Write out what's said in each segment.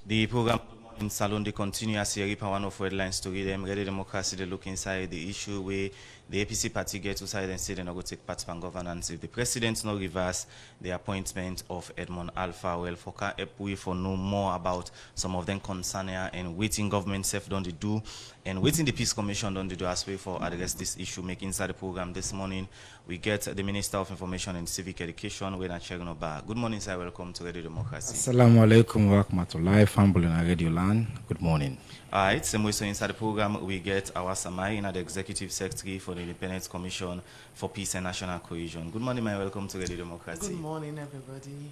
The program in Salon they continue as a one of headlines to read them. Ready Democracy they look inside the issue where the APC party get to side and say they're not going to take part in governance. If the president no reverse the appointment of Edmond Alpha, well, for can help we for know more about some of them concern here and waiting government self don't they do and waiting the Peace Commission don't they do as way for address this issue. Make inside the program this morning we get the Minister of Information and Civic Education, Chernor. Good morning, sir. Welcome to Radio Democracy. Assalamu alaikum wa rahmatullahi. Famble in Radio Land. Good morning. All right, same way, so inside the program, we get our Samai, the Executive Secretary for the Independent Commission for Peace and National Cohesion. Good morning, my welcome to Radio Democracy. Good morning, everybody.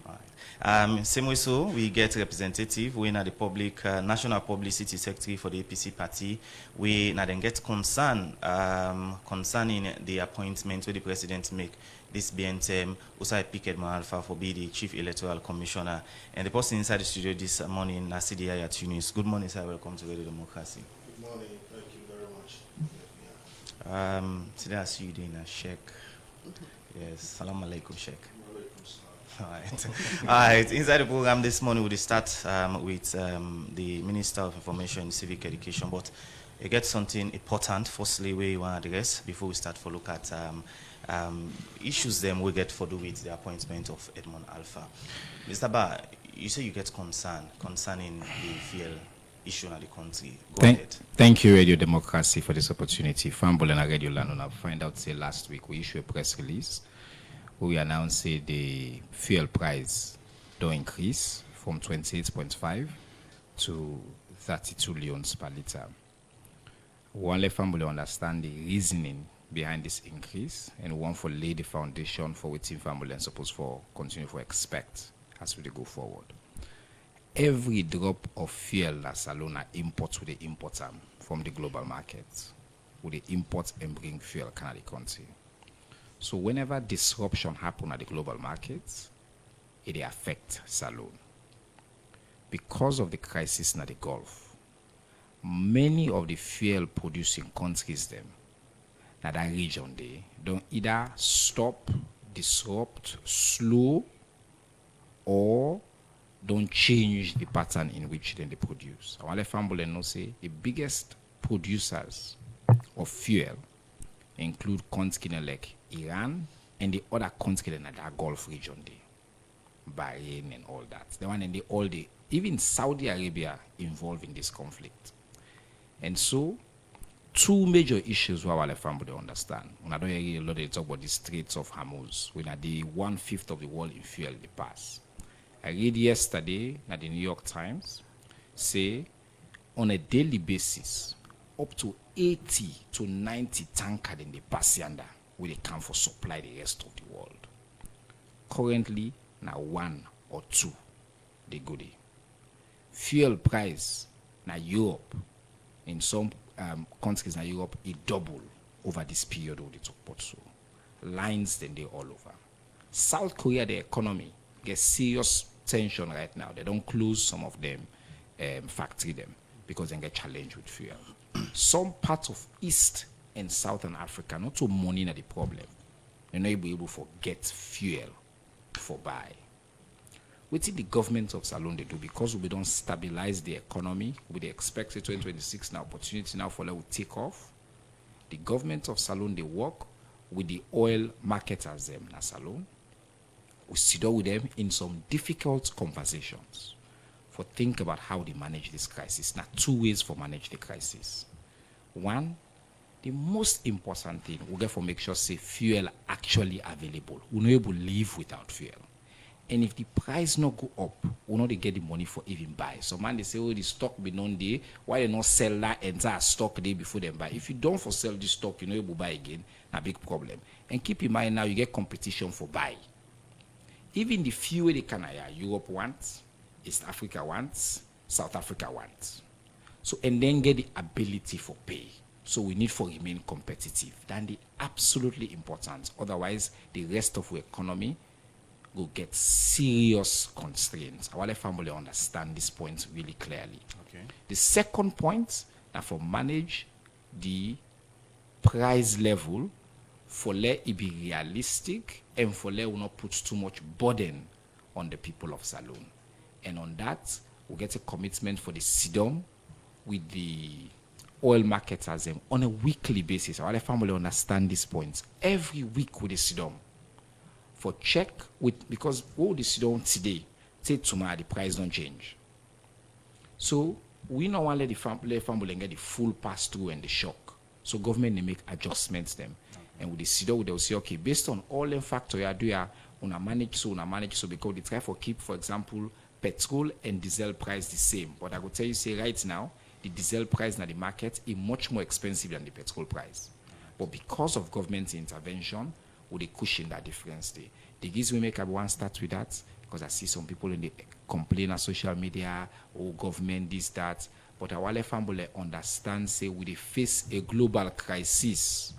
All right. Same way, so we get representative, we are the public National Publicity Secretary for the APC party. We now then get concern concerning the appointment where the president make this BNTM, Usai pick Edmond Alpha for be the Chief Electoral Commissioner. And the person inside the studio this morning, Yayah, Tunis. Good morning, sir. Welcome to Radio Democracy. Good morning. Thank you very much. Today I see you doing a check. Yes. Salam alaikum, Sheikh. All right. All right. Inside the program this morning, we'll start with the Minister of Information and Civic Education. But you get something important, firstly, where you want to address before we start for look at issues them we get for do with the appointment of Edmond Alpha. Mr. Ba, you say you get concern concerning the fuel issue in the country. Go ahead. Thank you, Radio Democracy, for this opportunity. Famble and Radio Land. I find out say last week we issued a press release where we announced the fuel price don't increase from 28.5 to 32 leons per liter. One family understand the reasoning behind this increase and one for lay the foundation for which family and supposed for continue for expect as we go forward. Every drop of fuel that Salona imports with the import from the global market, with the import and bring fuel can the country. So whenever disruption happen at the global market, it affect Salon. Because of the crisis in the Gulf, many of the fuel producing countries them that region they don't either stop, disrupt, slow, or don't change the pattern in which then they produce. I want to family know say the biggest producers of fuel include countries like Iran and the other countries in that Gulf region they, Bahrain and all that. The one and the all the even Saudi Arabia involved in this conflict. And so two major issues where our family understand. When I don't hear a lot of talk about the Straits of Hormuz, when I the 1/5 of the world in fuel they pass. I read yesterday at the New York Times say on a daily basis up to 80 to 90 tankers in the pass yonder where they come for supply the rest of the world. Currently now 1 or 2 they go there. Fuel price now Europe in some countries in Europe, it double over this period of the talk about so. Lines then they all over. South Korea, the economy gets serious tension right now. They don't close some of them factory them because they get challenged with fuel. Some parts of East and Southern Africa, not so money na the problem. They're not able to get fuel for buy. What did the government of Salon they do? Because we don't stabilize the economy, we expect 2026 now opportunity now for them to take off. The government of Salon they work with the oil marketers them na Salon. We sit down with them in some difficult conversations for think about how they manage this crisis. Now, two ways for manage the crisis. One, the most important thing we get for make sure say fuel actually available. We're not able to live without fuel. And if the price not go up, we'll not get the money for even buy. So man, they say, oh, the stock be non day. Why they not sell that entire stock day before them buy? If you don't for sell this stock, you know you will buy again. A big problem. And keep in mind now, you get competition for buy. Even the few they can hire, Europe wants, East Africa wants, South Africa wants. So and then get the ability for pay. So we need for remain competitive. Then the absolutely important. Otherwise, the rest of the economy will get serious constraints. I want the family understand this point really clearly. Okay. The second point, now for manage the price level, for let it be realistic and for let will not put too much burden on the people of Salon. And on that, we get a commitment for the sit-down with the oil marketers on a weekly basis. Our family understand these points. Every week with the sit-down for check with, because what the sit-down today, say tomorrow the price don't change. So we don't want to let the family get the full pass through and the shock. So government they make adjustments them. And with the sit-down, they'll say, okay, based on all the factors you do, una manage so because they try for keep, for example, petrol and diesel price the same. But I will tell you, say right now, the diesel price in the market is much more expensive than the petrol price. But because of government intervention, we cushion that difference there. The reason we make everyone start with that, because I see some people in the complain on social media, oh, government, this, that. But our family understand, say, we face a global crisis.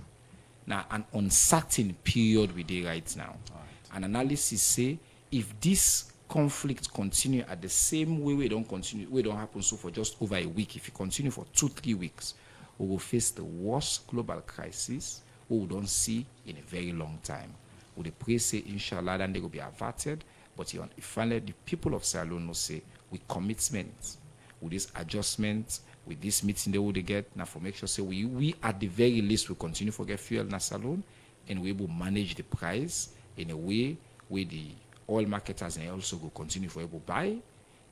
Now, an uncertain period we dey right now. An analysis say, if this conflict continue at the same way, we don't happen so for just over a week. If it continue for 2-3 weeks, we will face the worst global crisis we don't see in a very long time. We pray, say, inshallah, then they will be averted. But finally, the people of Sierra Leone will say, with commitment, with this adjustment, with this meeting they will get, now for make sure, say, we at the very least will continue to get fuel in Sierra Leone, and we will manage the price in a way where the oil marketers and also will continue for able to buy,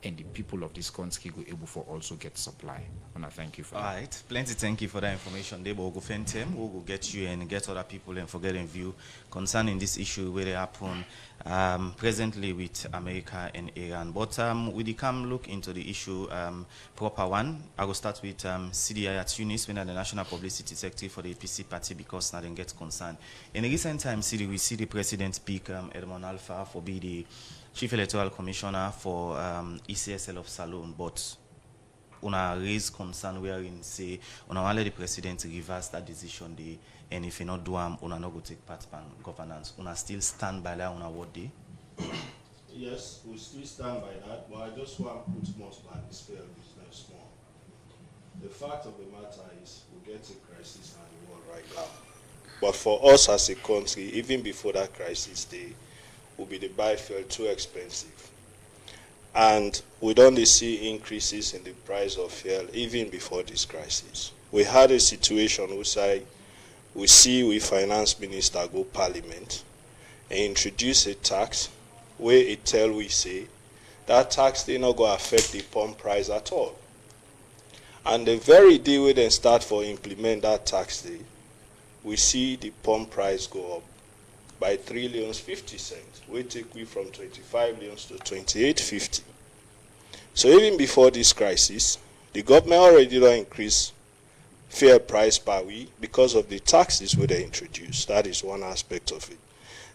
and the people of this country will able for also get supply. And I thank you for that. All right, plenty thank you for that information. They will go find them, we will get you and get other people and forget in view concerning this issue where they happen presently with America and Iran. But we come look into the issue proper one. I will start with Yayah Tunis, when the National Publicity Secretary for the APC party, because now they get concerned. In recent times, we see the president pick Edmond Alpha for be the Chief Electoral Commissioner for ECSL of Salone, but una raise concern wherein say una want let the president reverse that decision day, and if you not do una not go take part in governance. Una still stand by that una what day? Yes, we still stand by that, but I just want to put most by this fair business more. The fact of the matter is we get a crisis in the world right now. But for us as a country, even before that crisis day, will be the buy fuel too expensive. And we don't see increases in the price of fuel even before this crisis. We had a situation where we finance minister go parliament and introduce a tax where it tell we say that tax they not go affect the pump price at all. And the very day we then start for implement that tax day, we see the pump price go up by 3.50 cents. We take we from 25 millions to 28.50. So even before this crisis, the government already don't increase fair price per week because of the taxes where they introduced. That is one aspect of it.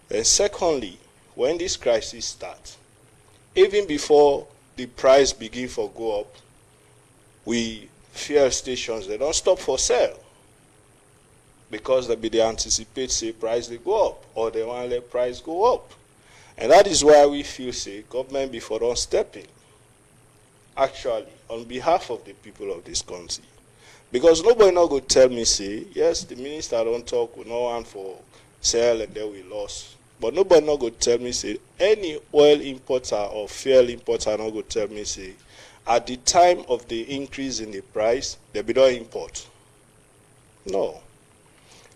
Then secondly, when this crisis starts, even before the price begin for go up, fuel stations, they don't stop for sale, because they anticipate, say, price they go up, or they want to let price go up. And that is why we feel, say, government before don't step in, actually, on behalf of the people of this country. Because nobody not go tell me, say, yes, the minister don't talk, we no want for sale and then we lost. But nobody not go tell me, say, any oil importer or fuel importer not go tell me, say, at the time of the increase in the price, they be not import. No.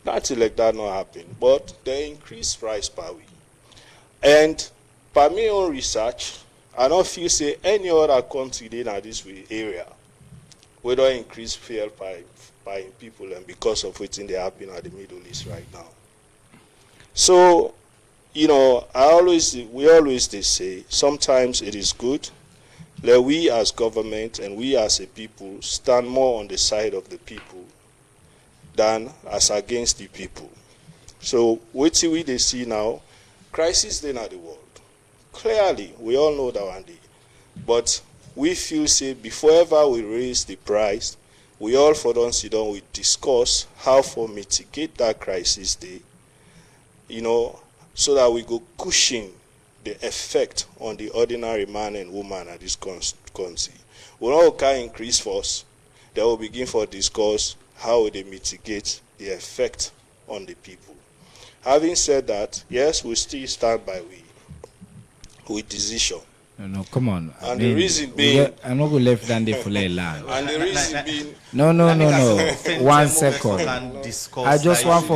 Nothing like that not happen. But they increase price per week. And by my own research, I don't feel say any other country in this area we don't increase fuel by people, and because of what's in the happen at the Middle East right now. So, you know, we always say sometimes it is good that we as government and we as a people stand more on the side of the people than as against the people. So what we they see now, crisis in the world. Clearly, we all know that one day. But we feel, say, before ever we raise the price, we all for don't sit down, we discuss how for mitigate that crisis day, you know, so that we go cushion the effect on the ordinary man and woman at this country. We all can increase force, then we'll begin for discuss how they mitigate the effect on the people. Having said that, yes, we still stand by with decision. No, come on. And the reason being, I'm not going to left hand for land. and the reason being, No. 1 second. I just want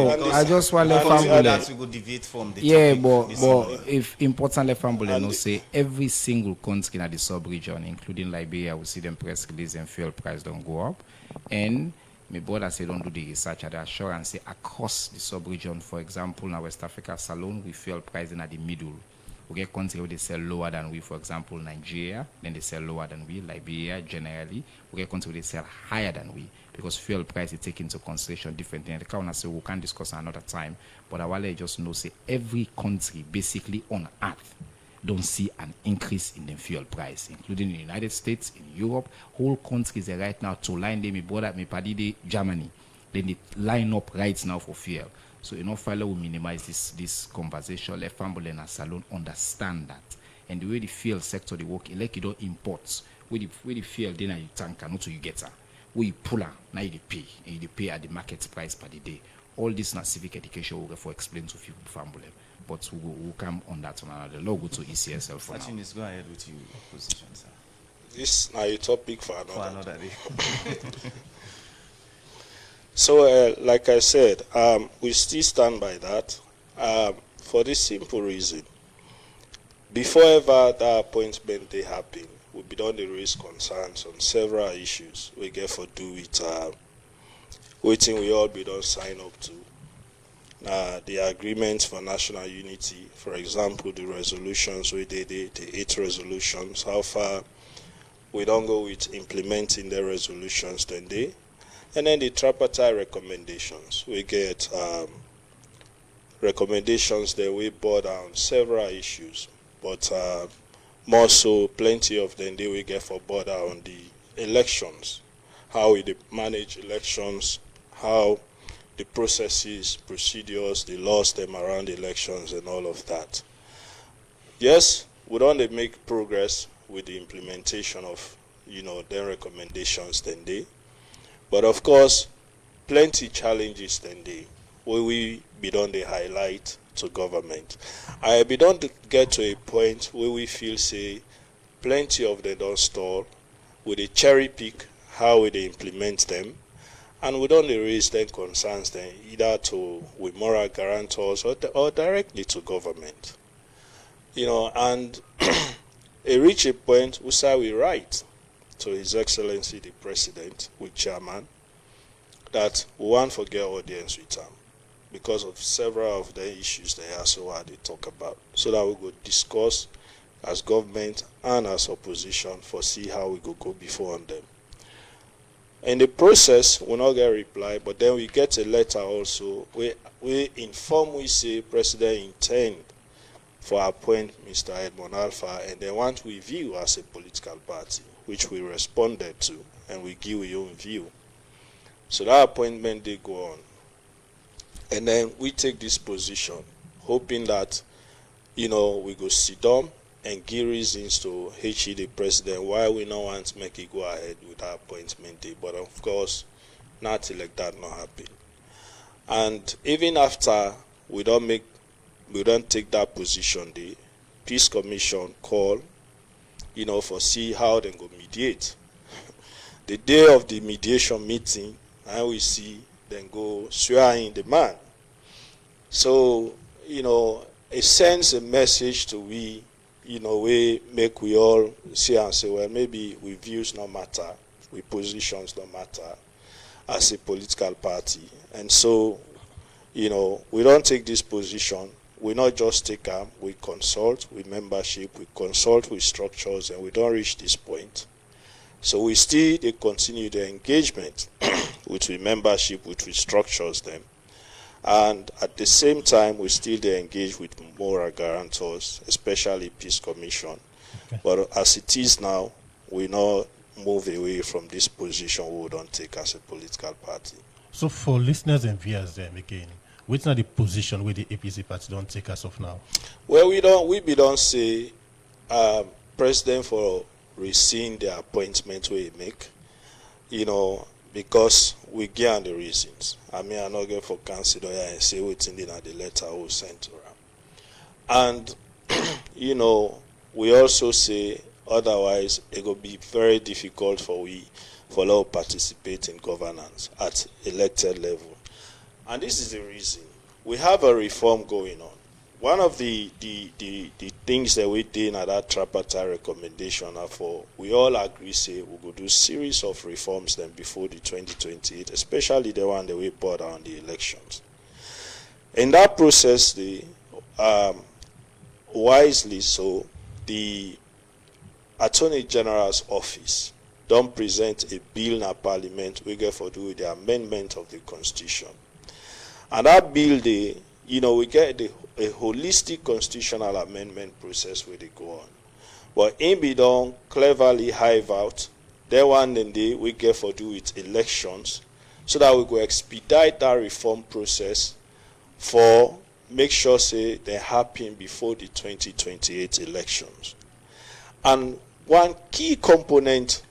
left hand that we go deviate from the yeah, topic but if important left hand no say every single country in the sub-region, including Liberia, we see them press release and fuel price don't go up. And my brother say don't do the research at the assurance say across the sub-region, for example, in West Africa Salon, we fuel pricing at the middle. We get countries where they sell lower than we, for example, Nigeria, then they sell lower than we, Liberia generally. We get countries where they sell higher than we because fuel price is taken into consideration different things. The count say we can discuss another time, but I want to just know say every country basically on earth don't see an increase in the fuel price, including the United States, in Europe, whole countries are right now to line them, my brother, my paddy, Germany, then they line up right now for fuel. So, File will minimize this conversation. Let family and salon understand that. And the way the fuel sector they work, like you don't import. Where the fuel then you tanker, not so you get her. Where you pull her, now you pay. And you pay at the market price per the day. All this now civic education will for explain to people family. But we'll come on that one another. Law go to ECSL for now. Tunis, go ahead with your position, sir. this now a topic for another day. So, like I said, we still stand by that for this simple reason. Before ever that appointment they happen, we be done the raise concerns on several issues we get for do with waiting we all be done sign up to. The agreements for national unity, for example, the resolutions we did, the 8 resolutions, how far we don't go with implementing the resolutions then they. And then the tripartite recommendations. We get recommendations that we brought down several issues, but more so plenty of them they we get for border on the elections, how we manage elections, how the processes, procedures, the laws them around elections and all of that. Yes, we don't make progress with the implementation of, their recommendations then they. But of course, plenty challenges then they, where we be done the highlight to government. I be done to get to a point where we feel say plenty of them don't stall, with a cherry pick how we they implement them, and we don't raise them concerns then either to with moral guarantors or directly to government. And it reach a point we say we write to His Excellency the President with Chairman that we won't forget audience with him because of several of the issues they also had to talk about, so that we go discuss as government and as opposition for see how we go before on them. In the process, we not get a reply, but then we get a letter also. We inform, we say President intend for appoint Mr. Edmond Alpha, and they want to review as a political party, which we responded to, and we give your own view. So that appointment they go on. And then we take this position, hoping that, we go sit down and give reasons to HE the President why we not want to make it go ahead with that appointment day. But of course, nothing like that not happen. And even after we don't take that position, the Peace Commission call, for see how they go mediate. The day of the mediation meeting, and we see them go swear in the man. So, it sends a message to we make we all see and say, well, maybe we views no matter, we positions no matter as a political party. And so, we don't take this position. We not just take them, we consult with membership, we consult with structures, and we don't reach this point. So we still they continue the engagement with the membership, with the structures them. And at the same time, we still they engage with moral guarantors, especially Peace Commission. Okay. But as it is now, we not move away from this position we don't take as a political party. So for listeners and viewers then again, what's not the position where the APC party don't take as of now? Well, we don't say President for rescind the appointment we make, because we get the reasons. I mean, I not get for consider and say what's in the letter we sent to them. And, we also say otherwise it will be very difficult for all participate in governance at elected level. And this is the reason. We have a reform going on. One of the things that we did at that tripartite recommendation are for, we all agree, say, we will do series of reforms then before the 2028, especially the one that we put on the elections. In that process, wisely so, the Attorney General's office don't present a bill in a parliament we get for do with the amendment of the Constitution. And that bill, we get a holistic constitutional amendment process where they go on. But in be done cleverly hive out, that one then we get for do with elections, so that we go expedite that reform process for make sure say they happen before the 2028 elections. And one key component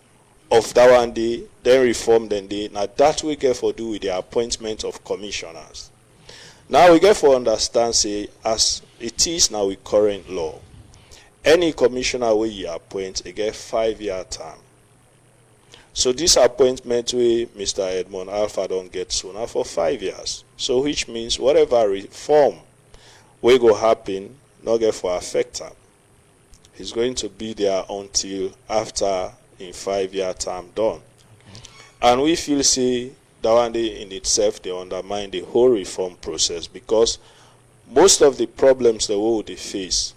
of that one then reform then now that we get for do with the appointment of commissioners. Now we get for understand say as it is now with current law, any commissioner we you appoint they get 5-year term. So this appointment we Mr. Edmond Alpha don't get sooner for 5 years. So which means whatever reform will go happen, not get for affect him. He's going to be there until after in 5-year term done. Okay. And we feel say that one day in itself they undermine the whole reform process, because most of the problems the world they face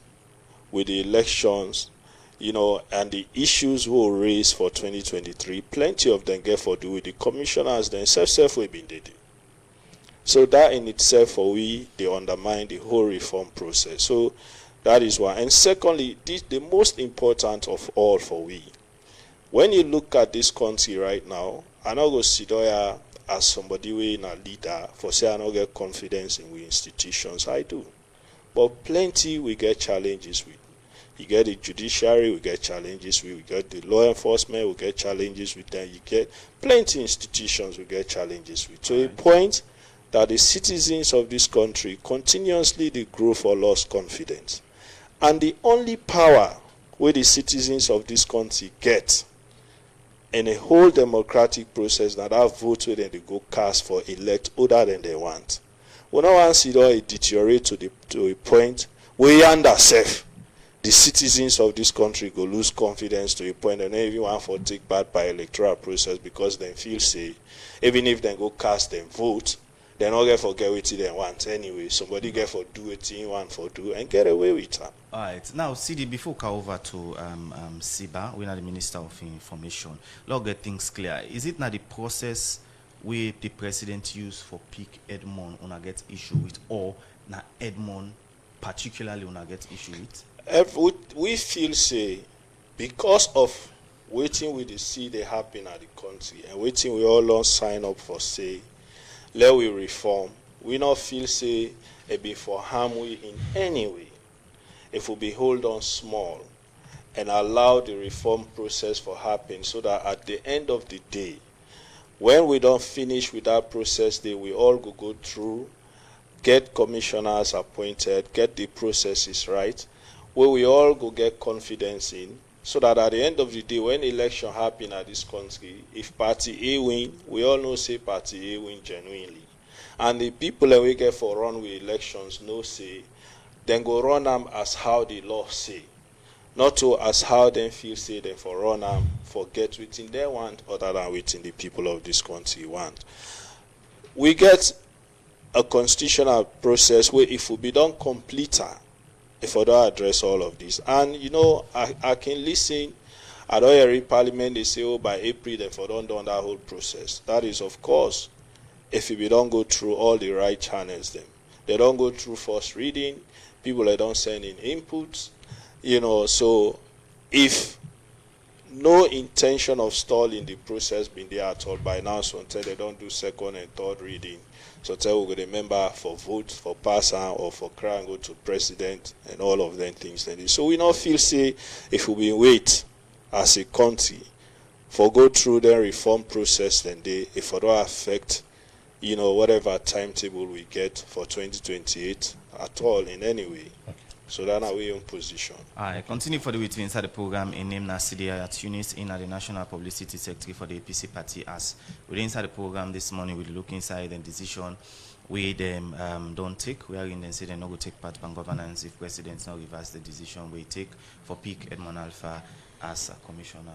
with the elections, and the issues we will raise for 2023, plenty of them get for do with the commissioners themselves we've been did. So that in itself for they undermine the whole reform process. So that is one. And secondly, the most important of all for when you look at this country right now, I not go sit there as somebody we in a leader for say I not get confidence in we institutions. I do. But plenty we get challenges with. You get the judiciary, we get challenges with. We get the law enforcement, we get challenges with them. You get plenty institutions we get challenges with. To a point that the citizens of this country continuously they grow for lost confidence. And the only power where the citizens of this country get in a whole democratic process that have votes where they go cast for elect other than they want. We don't want to see it deteriorate to a point where underself the citizens of this country go lose confidence to a point and everyone for take part by electoral process because they feel say even if they go cast and vote, they not get for get what they want anyway. Somebody get for do it in one for do and get away with it. All right. Now, CD, before we go over to Siba, we're not the Minister of Information. Let's get things clear. Is it not the process where the president used for pick Edmond on a get issue with, or na Edmond particularly on a get issue with? We feel say because of waiting with the see they happen at the country and waiting we all don't sign up for say let we reform, we not feel say it be for harm we in any way. If we be hold on small and allow the reform process for happen so that at the end of the day, when we don't finish with that process, we all go through, get commissioners appointed, get the processes right, where we all go get confidence in, so that at the end of the day, when election happen at this country, if party A win, we all know say party A win genuinely. And the people that we get for run with elections know say, then go run them as how the law say. Not to as how them feel say them for run them, forget within they want other than within the people of this country want. We get a constitutional process where if we be done completer, if I don't address all of this. And I can listen. I don't hear in Parliament they say, oh, by April they for don't done that whole process. That is, of course, if we don't go through all the right channels, them they don't go through first reading. People they don't send in inputs. So if no intention of stalling the process been there at all by now, so until they don't do second and third reading. So tell we go remember for vote, for passer, or for cry and go to president and all of them things like this. So we not feel say if we wait as a country for go through the reform process then if it don't affect whatever timetable we get for 2028 at all in any way. Okay. So that's our own position. I continue for the way to inside the program in name na Yayah Tunis in the National Publicity Secretary for the APC party. As we inside the program this morning, we look inside the decision we them don't take. We are in the say they not go take part in governance if presidents not reverse the decision we take for pick Edmond Alpha as a commissioner.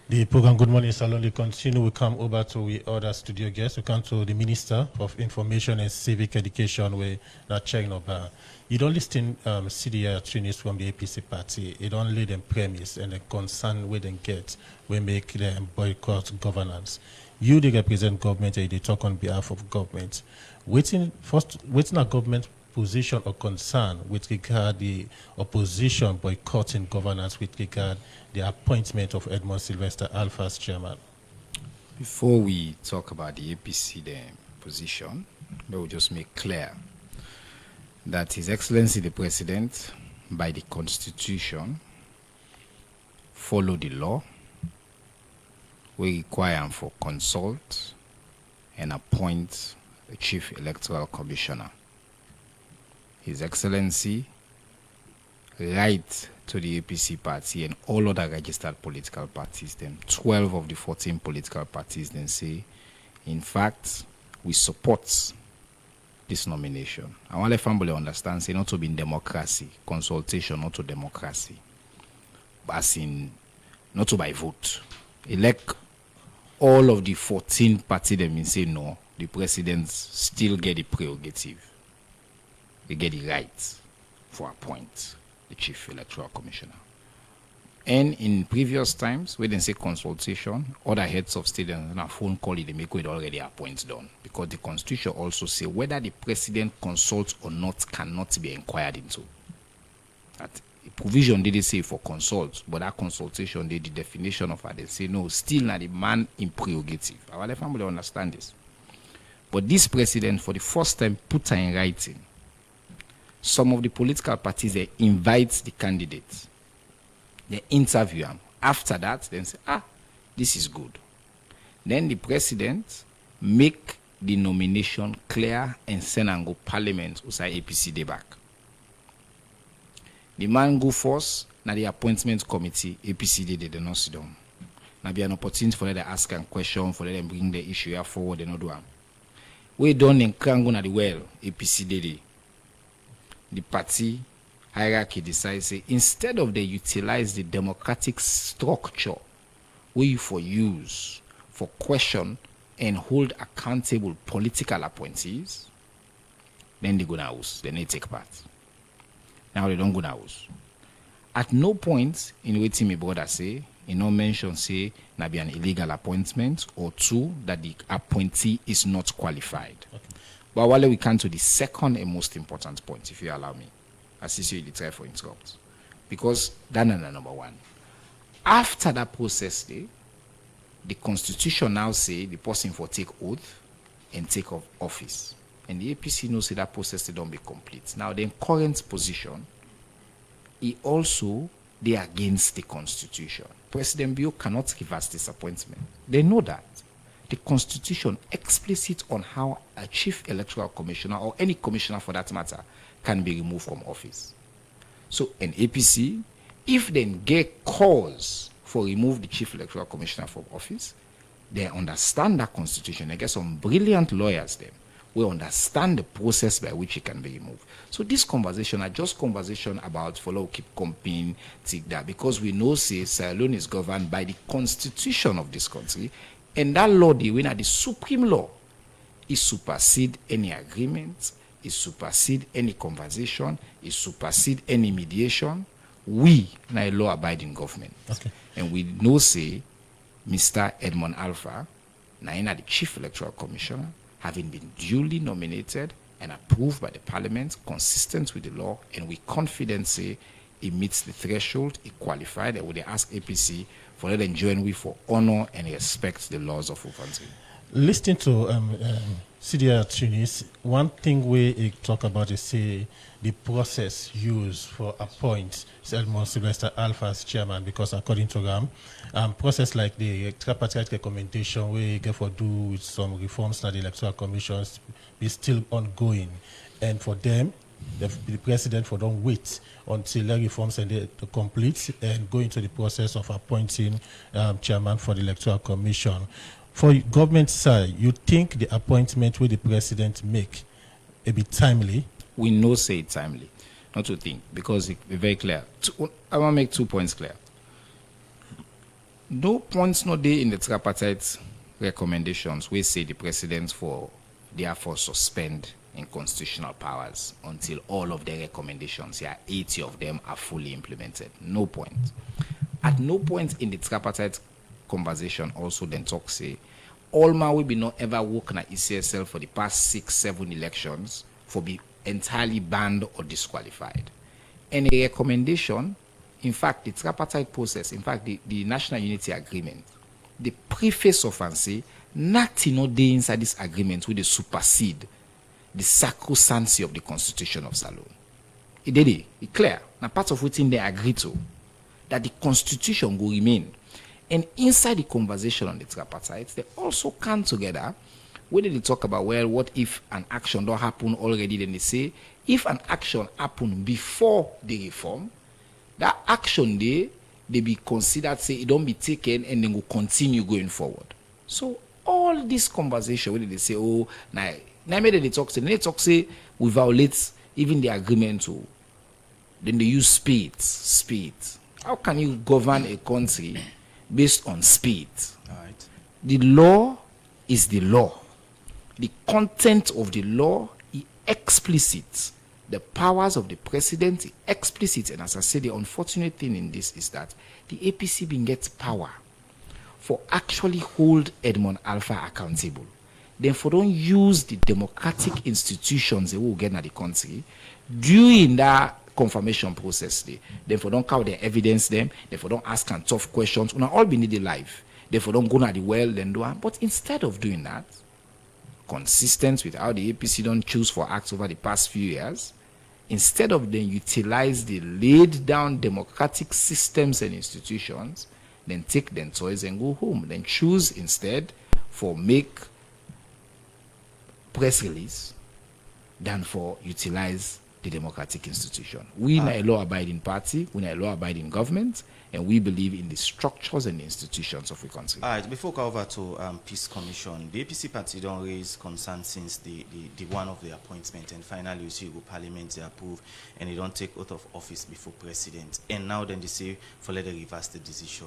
The program Good Morning Salon will continue. We come over to the other studio guests. We come to the Minister of Information and Civic Education, where not Chernor. You don't listen Yayah Tunis from the APC party. You don't lay them premise and the concern where they get, we make them boycott governance. You they represent government and they talk on behalf of government. Waiting a government position or concern with regard the opposition boycotting governance with regard the appointment of Edmond Sylvester Alpha as chairman. Before we talk about the APC position, we will just make clear that His Excellency the President, by the Constitution, follow the law. We require him for consult and appoint a Chief Electoral Commissioner. His Excellency write to the APC party and all other registered political parties, then 12 of the 14 political parties then say, in fact, we support this nomination. I want to family understand, say not to be in democracy, consultation, not to democracy, but as in not to by vote. Elect all of the 14 parties them say no, the presidents still get the prerogative. They get the right for appoint the Chief Electoral Commissioner. And in previous times, where they say consultation, other heads of state and a phone call, they make it already appoint done. Because the Constitution also say whether the president consults or not cannot be inquired into. That provision did say for consult, but that consultation, the definition of it, they say no, still not the man in prerogative. Our family understand this. But this president, for the first time, put her in writing. Some of the political parties, they invite the candidates. They interview them. After that, then say, this is good. Then the president make the nomination clear and send and go parliament or say APC day back. The man go first, now the appointment committee, APC day they not sit down. Now be an opportunity for them to ask a question, for them to bring the issue here forward and not do them. We done in Krango na the well, APC day. The party hierarchy decides, say, instead of they utilize the democratic structure we for use for question and hold accountable political appointees, then they go to house, then they take part. Now they don't go to house. At no point in which my brother say, in no mention say, na be an illegal appointment, or two, that the appointee is not qualified. Okay. But while we come to the second and most important point, if you allow me, as you try for interrupt, because that's number one. After that process, the Constitution now say the person for take oath and take of office, and the APC knows that process they don't be complete. Now the current position, he also they against the Constitution. President Bio cannot reverse this appointment. They know that. The Constitution explicit on how a Chief Electoral Commissioner or any commissioner for that matter can be removed from office. So an APC, if they get cause for remove the Chief Electoral Commissioner from office, they understand that Constitution. They get some brilliant lawyers there will understand the process by which it can be removed. So this conversation are just conversation about follow, keep comping, take that, because we know say Sierra Leone is governed by the Constitution of this country. And that law, the winner, the supreme law, it supersede any agreement, it supersede any conversation, it supersede any mediation. We, now a law-abiding government. Okay. And we know, say, Mr. Edmond Alpha, now the Chief Electoral Commissioner, having been duly nominated and approved by the Parliament, consistent with the law, and we confidently say he meets the threshold, he qualified, and we ask APC for them join we for honor and respect the laws of our country. Listening to Yayah Tunis, one thing we talk about is say the process used for appoint Edmond Sylvester Alpha as chairman, because according to them, process like the tripartite recommendation we get for do with some reforms that the electoral commissions is still ongoing, and for them the president for don't wait until the reforms and the complete and go into the process of appointing chairman for the Electoral Commission. For government side, you think the appointment with the president make a bit timely? We know say it timely, not to think, because it be very clear. I want to make 2 points clear. No points no day in the tripartite recommendations we say the president for therefore suspend in constitutional powers until all of their recommendations, 80 of them, are fully implemented. No point. At no point in the tripartite conversation also then talk say all man will be not ever working at ECSL for the past 6-7 elections for be entirely banned or disqualified. Any recommendation, in fact, the tripartite process, in fact, the National Unity Agreement, the preface of and say nothing no day inside this agreement will supersede the sacrosanctity of the Constitution of Salon. It did it. It's clear. Now part of what in they agree to, that the Constitution will remain. And inside the conversation on the tripartite, they also come together where they talk about, well, what if an action don't happen already? Then they say, if an action happen before the reform, that action they be considered, say, it don't be taken and then will continue going forward. So all this conversation where they say, oh, now they talk, say, we violate even the agreement too. Then they use speed. How can you govern a country based on speed? Right. The law is the law. The content of the law is explicit. The powers of the president is explicit. And as I said, the unfortunate thing in this is that the APC bin gets power for actually hold Edmond Alpha accountable. Then for don't use the democratic institutions they will get in the country during that confirmation process. Then for don't count their evidence them. Then for don't ask and tough questions. We all be needed life. Then for don't go na the well then do it. But instead of doing that, consistent with how the APC don't choose for acts over the past few years, instead of then utilize the laid down democratic systems and institutions, then take them toys and go home. Then choose instead for make press release than for utilize the democratic institution. We are a law-abiding party, we are a law-abiding government, and we believe in the structures and the institutions of the country. All right, before we go over to Peace Commission, the APC party don't raise concern since the one of the appointment, and finally you see go parliament they approve, and they don't take out of office before president. And now then they say for let them reverse the decision.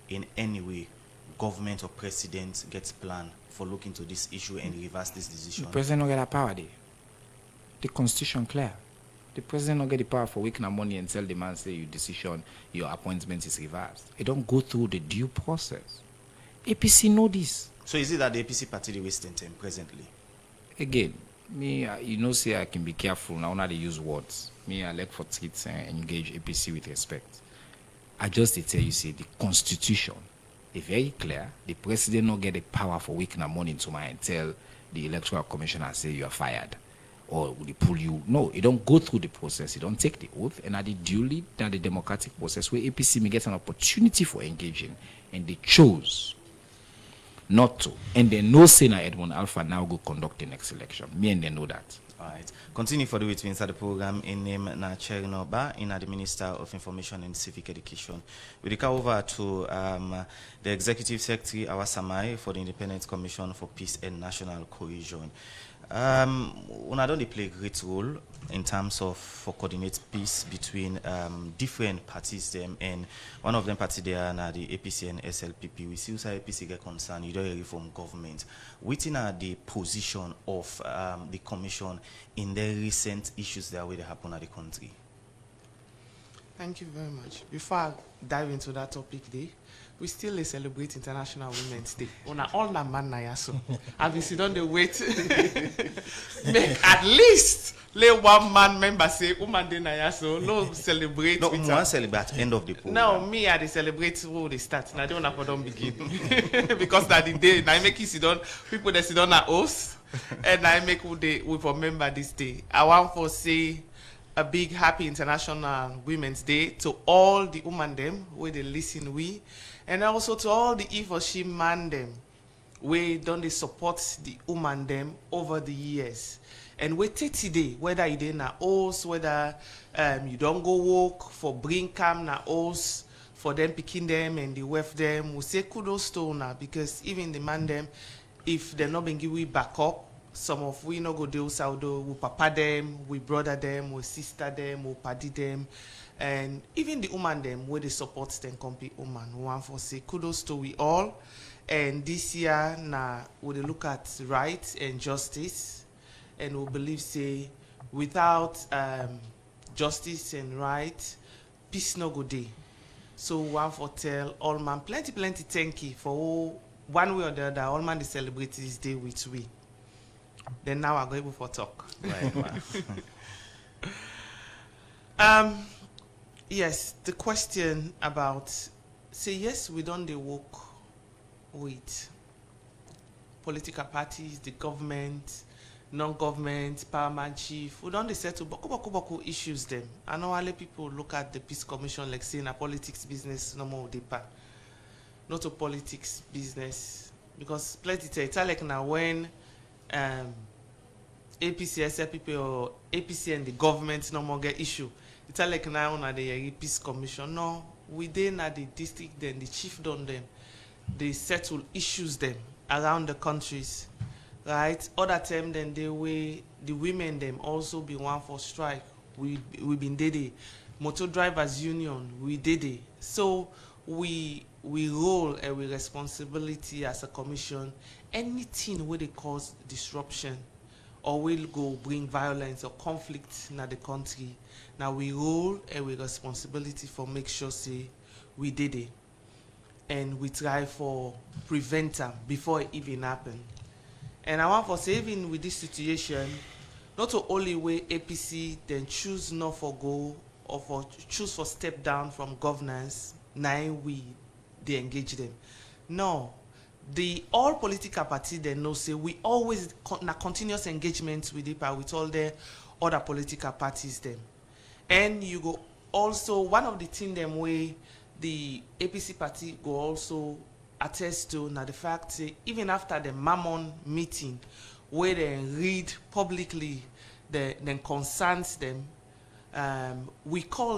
In any way, government or president gets plan for look into this issue and reverse this decision. The president don't get that power there. The constitution clear. The president don't get the power for waking up money and tell the man, say, your decision, your appointment is reversed. It don't go through the due process. APC know this. So is it that the APC party is wasting time presently? Again, me, you know, say I can be careful. Now, not to use words. Me, I like for treats and engage APC with respect. I just tell you, say, the constitution is very clear. The president don't get the power for waking up money to my and tell the electoral commissioner, say, you are fired. Or will they pull you? No, it don't go through the process. It don't take the oath. And at the duly, that the democratic process where APC may get an opportunity for engaging. And they chose not to. And they know Senator Edmond Alpha now go conduct the next election. Me and they know that. All right. Continue for the way to inside the program in name na Chernor in the Minister of Information and Civic Education. We go over to the Executive Secretary Awasamai for the Independent Commission for Peace and National Cohesion. Una don't play a great role in terms of for coordinate peace between different parties them, and one of them party there are the APC and SLPP. We see how APC get concerned, you don't reform government. Within the position of the commission in the recent issues that will happen at the country. Thank you very much. Before I dive into that topic there, we still celebrate International Women's Day. Una all na man na yaso. Have you sit on the wait? Make at least let one man member say woman day na yaso. No celebrate. No, one celebrate at end of the program. No, me I celebrate who they start. Now they don't have to begin because that the day now I make you sit down. People that sit down are us, and I make who they we remember this day. I want to say a big happy International Women's Day to all the women them where they listen we. And also to all the he for she man them we don't they support the woman them over the years. And we 30 day, whether you dey na house, whether you don't go work for bring cam na house, for them picking them and the wife them, we say kudos to una, because even the man them, if they're not being given back up, some of we no go do so, we papa them, we brother them, we sister them, we paddy them, and even the woman them, where they support them complete woman. We want for say kudos to we all. And this year, now we look at rights and justice, and we believe say without justice and right, peace no go day. So we want for tell all man plenty thank you for all, one way or the other. All man they celebrate this day with we. Then now I go able for talk. Right. Yes, the question about say yes, we don't they work with political parties, the government, non-government, powerman chief. We don't they settle boku issues them. I know all people look at the Peace Commission like saying a politics business no more deeper. Not a politics business. Because plenty it's like now when APC, SLPP or APC and the government no more get issue. It's like now na the Peace Commission. No, within the district then the chief done them. They settle issues them around the countries, right? Other time then the way the women them also be one for strike. We been did it. Motor drivers union we did it. So we roll a responsibility as a commission. Anything where they cause disruption or will go bring violence or conflict in the country. Now we roll a responsibility for make sure say we did it. And we try for prevent them before it even happen. And I want for saving with this situation, not the only way APC then choose not for go or for choose for step down from governance, now they engage them. No, the all political parties they know say we always continuous engagement with it with all the other political parties them. And you go also one of the things them way the APC party go also attest to now the fact say even after the Mammon meeting where they read publicly the concerns them, we call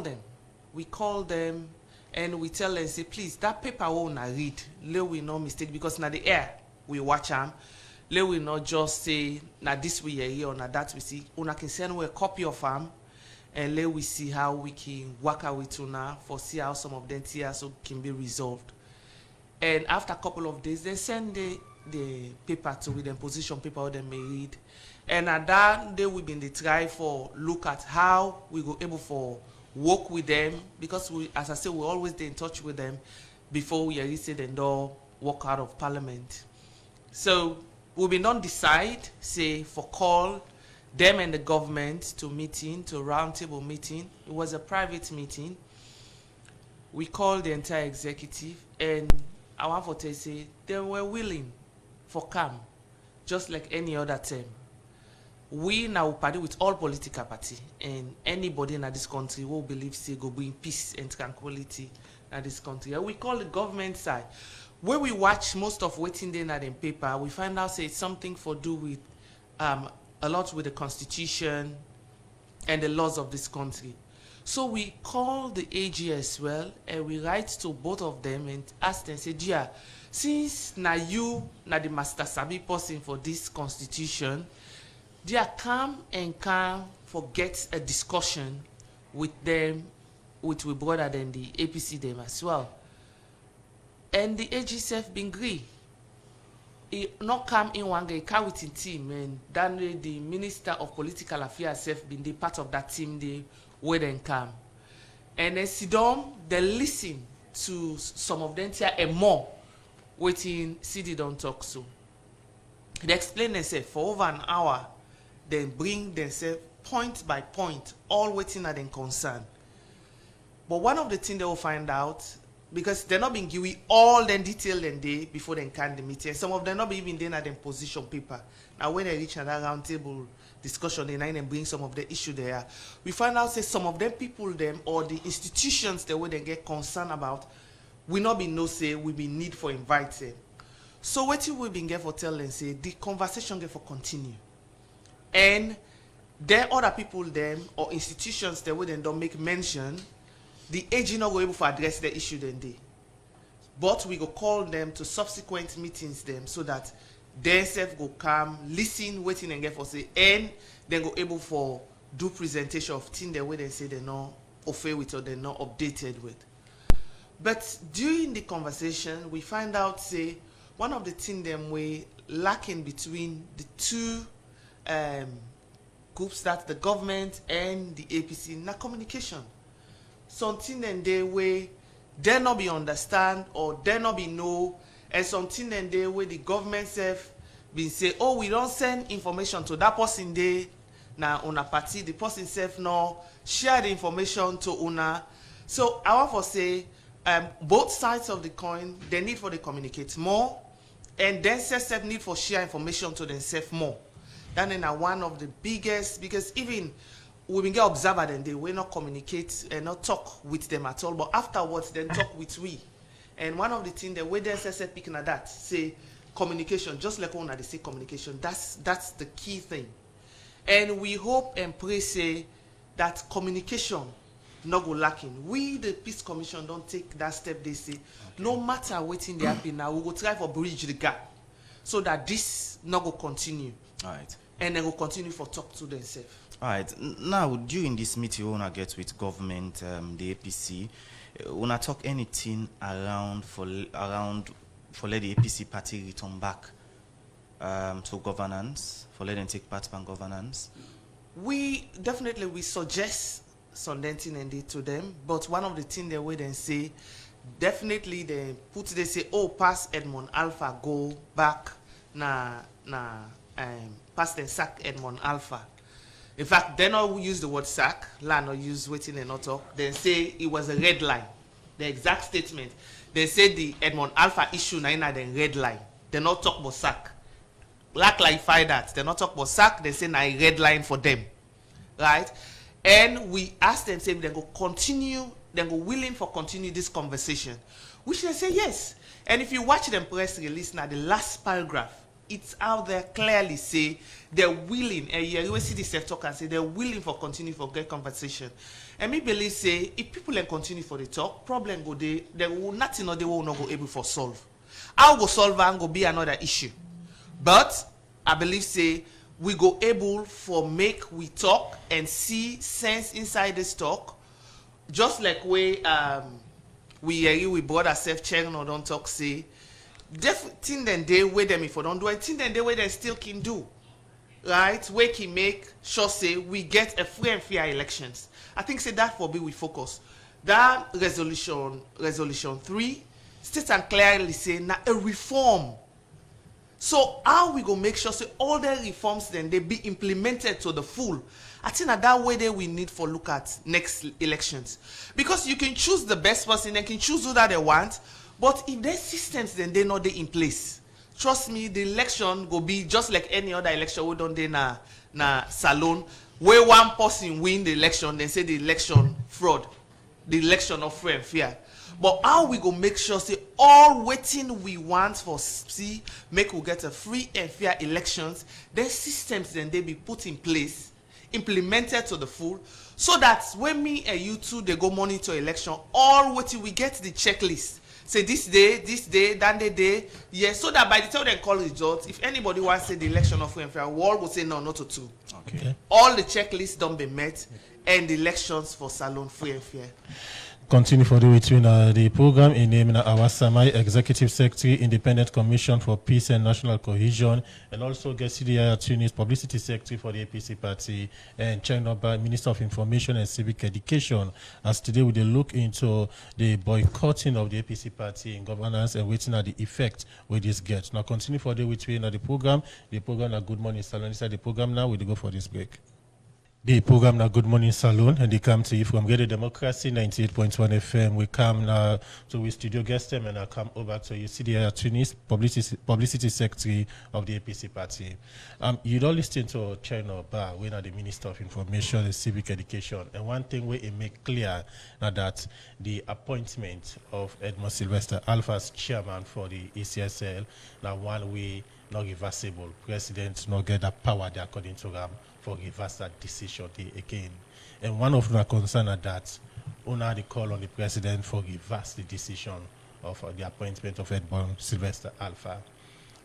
them and we tell them say please that paper won't read, let we no mistake because now the air we watch them, let we not just say now this we hear or now that we see, una can send we a copy of them. And let we see how we can work out with una for see how some of them tears so can be resolved. And after a couple of days, they send the paper to with them position paper they may read. And at that day we been the try for look at how we go able for work with them because we, as I say, we always stay in touch with them before we really say them don't walk out of parliament. So we been don't decide say for call them and the government to meeting, to roundtable meeting. It was a private meeting. We called the entire executive and I want to say they were willing for come, just like any other time. We now party with all political party and anybody in this country who believes say go bring peace and tranquility in this country. And we call the government side. Where we watch most of waiting there in the paper, we find out say it's something for do with a lot with the constitution and the laws of this country. So we call the AG as well and we write to both of them and ask them, say, dear, since now you now the master sabi person for this constitution, dear come for get a discussion with them, with we brother them, the APC them as well. And the AG self been agree. It not come in one day, come with a team, and then the Minister of Political Affairs self been the part of that team they where they come. And they sit down, they listen to some of them and more waiting CD don't talk so. They explain themselves for over an hour, then bring themselves point by point, all waiting at them concern. But one of the things they will find out, because they're not being given all the detail and day before they can the meeting. Some of them not be even there at them position paper. Now when they reach another round table discussion, they and bring some of the issue there. We find out say some of them people them or the institutions the way they get concerned about, we not be no say we be need for inviting. So what you will be get for tell and say the conversation get for continue. And there are other people them or institutions that would then don't make mention, the AG not go able to address the issue then they. But we go call them to subsequent meetings them so that they self go come, listen, waiting and get for say, and then go able for do presentation of things the way they say they're not affair with or they're not updated with. But during the conversation, we find out say one of the things them we lacking between the two groups, that the government and the APC, na communication. Something then they way they not be understand or they not be know, and something then they way the government self been say, oh, we don't send information to that person they na una party, the person self no share the information to una. So I want to say both sides of the coin, they need for the communicate more, and then self need for share information to themselves more. That is one of the biggest, because even we been get observer and they will not communicate and not talk with them at all, but afterwards then talk with we. And one of the things that we then say picking at that, say communication, just like when they say communication, that's the key thing. And we hope and pray say that communication not go lacking. We the Peace Commission don't take that step. They say no matter what in the happen now, we will try for bridge the gap so that this not go continue. All right. And then will continue for talk to themselves. All right. Now, during this meeting, we wanna get with government, the APC. We wanna talk anything around for let the APC party return back to governance, for let them take part in governance. We definitely suggest something and it to them, but one of the things they will then say, definitely they say, oh, pass Edmond Alpha, go back pass the sack Edmond Alpha. In fact, they not use the word sack, land or use waiting and not talk. They say it was a red line. The exact statement. They say the Edmond Alpha issue na the red line. They not talk about sack. Like clarify that. They not talk about sack, they say na a red line for them. Right? And we ask them, say they go continue, they go willing for continue this conversation. Which they say yes. And if you watch them press release now, the last paragraph, it's out there clearly say they're willing, and you see the self talk and say they're willing for continue for great conversation. And me believe say if people can continue for the talk, problem go they will nothing or they will not go able for solve. How go solve and go be another issue. But I believe say we go able for make we talk and see sense inside this talk, just like we brought ourselves Chernor don't talk say. Thing then they way them if we don't do it, thing then they way they still can do. Right? We can make sure say we get a free and fair elections. I think say that for be we focus. That resolution 3 states and clearly say na a reform. So how we go make sure say all the reforms then they be implemented to the full. I think that way they we need for look at next elections. Because you can choose the best person, they can choose who that they want. But if there's systems, then they not they in place. Trust me, the election go be just like any other election we don't do na salon, where one person win the election, then say the election fraud, the election of free and fair. But how we go make sure say all waiting we want for see make we get a free and fair elections, there's systems then they be put in place, implemented to the full, so that when me and you two they go monitor election, all waiting we get the checklist. Say this day, that day, yes, so that by the time they call results, if anybody wants to say the election of free and fair, all will say no, not to two. Okay. All the checklists don't be met, and the elections for salon free and fair. Continue for the program in name our Samai Executive Secretary, Independent Commission for Peace and National Cohesion, and also get Yayah Tunis Publicity Secretary for the APC Party, and Chernor Minister of Information and Civic Education. As today we will look into the boycotting of the APC Party in governance and waiting at the effect we this get. Now continue for the program. The program Good Morning Salon. Inside the program now we go for this break. The program now Good Morning Saloon, and they come to you from Radio Democracy 98.1 FM. We come now to we studio guest them, and I come over to you, Yayah Tunis, publicity secretary of the APC party. You don't listen to Chernor, we are the Minister of Information and Civic Education, and one thing we make clear now that the appointment of Edmond Sylvester Alpha as chairman for the ECSL now one way not reversible. President not get that power there according to them for reverse that decision again. And one of the concern are that una the call on the president for reverse the decision of the appointment of Edmond Sylvester Alpha.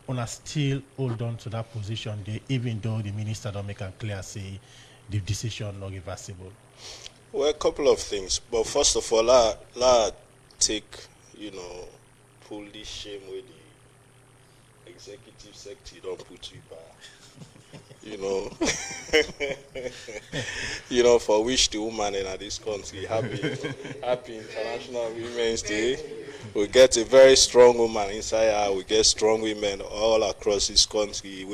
Una still hold on to that position there, even though the minister don't make a clear say the decision not reversible. Well, a couple of things. But first of all, I take, pull this shame with the executive secretary don't put you back. For which the woman in this country happy International Women's Day. We get a very strong woman inside her. We get strong women all across this country.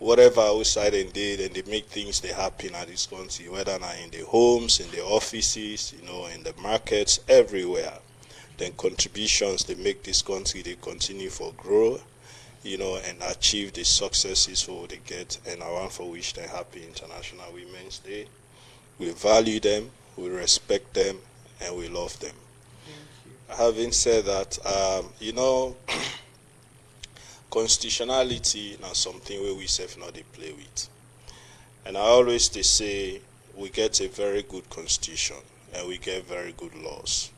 Whatever outside they did, and they make things they happen at this country, whether not in the homes, in the offices, in the markets, everywhere. Then contributions they make this country, they continue for grow. And achieve the successes for they get, and I want for which they happy International Women's Day. We value them, we respect them, and we love them. Having said that, constitutionality is something where we self not they play with. And I always they say we get a very good constitution and we get very good laws.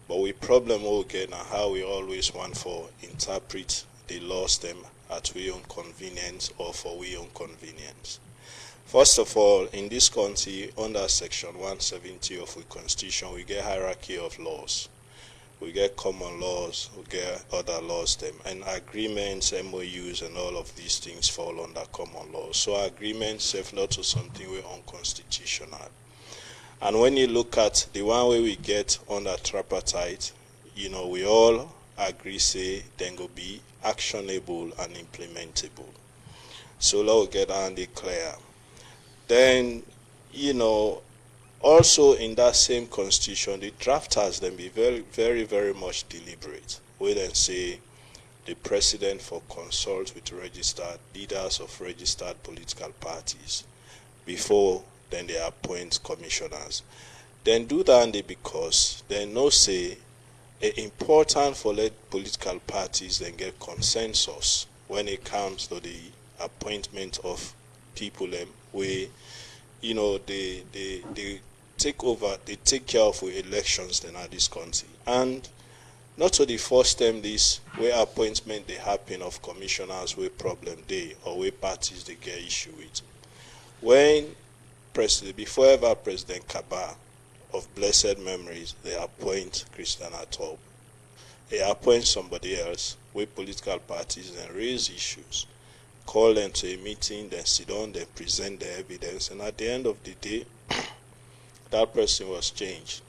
But we problem we get now how we always want for interpret they lost them at we own convenience or for we own convenience. First of all, in this country, under Section 170 of the Constitution, we get hierarchy of laws. We get common laws, we get other laws, them, and agreements, MOUs, and all of these things fall under common laws. So agreements have not to something we're unconstitutional. And when you look at the one way we get under tripartite, we all agree say then go be actionable and implementable. So let's get and declare. Then, also in that same constitution, the drafters then be very, very, very much deliberate. We then say the president for consult with registered leaders of registered political parties before then they appoint commissioners. Then do that because they know say it's important for political parties then get consensus when it comes to the appointment of people where they take over, they take care of elections then at this country. And not to the first time this where appointment they happen of commissioners where problem they or where parties they get issue with. When before ever President Kaba of blessed memories, they appoint Christian Atop. They appoint somebody else with political parties and raise issues. Call them to a meeting, then sit down, then present the evidence, and at the end of the day, that person was changed.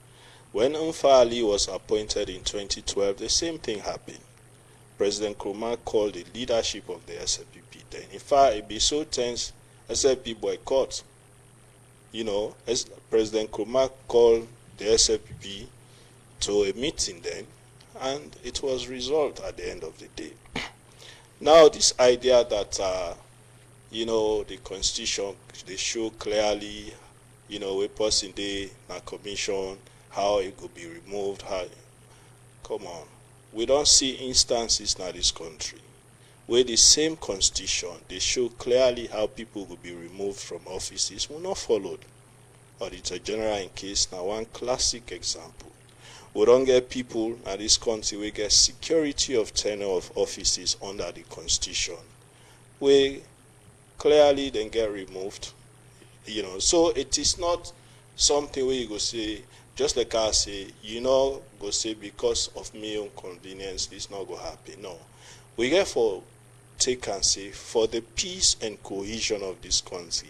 When Ali was appointed in 2012, the same thing happened. President Nkrumah called the leadership of the SLPP then. In fact, it be so tense, SLP boycott. As President Nkrumah called the SLPP to a meeting then, and it was resolved at the end of the day. Now, this idea that, the Constitution, they show clearly, a person they na commission, how it could be removed, come on. We don't see instances in this country where the same Constitution, they show clearly how people could be removed from offices, were not followed. Auditor General in case, now one classic example. We don't get people in this country, we get security of tenure of offices under the Constitution. We clearly then get removed. So it is not something where you go say, just like I say, go say because of me inconvenience, this not go happen. No. We therefore take and say, for the peace and cohesion of this country,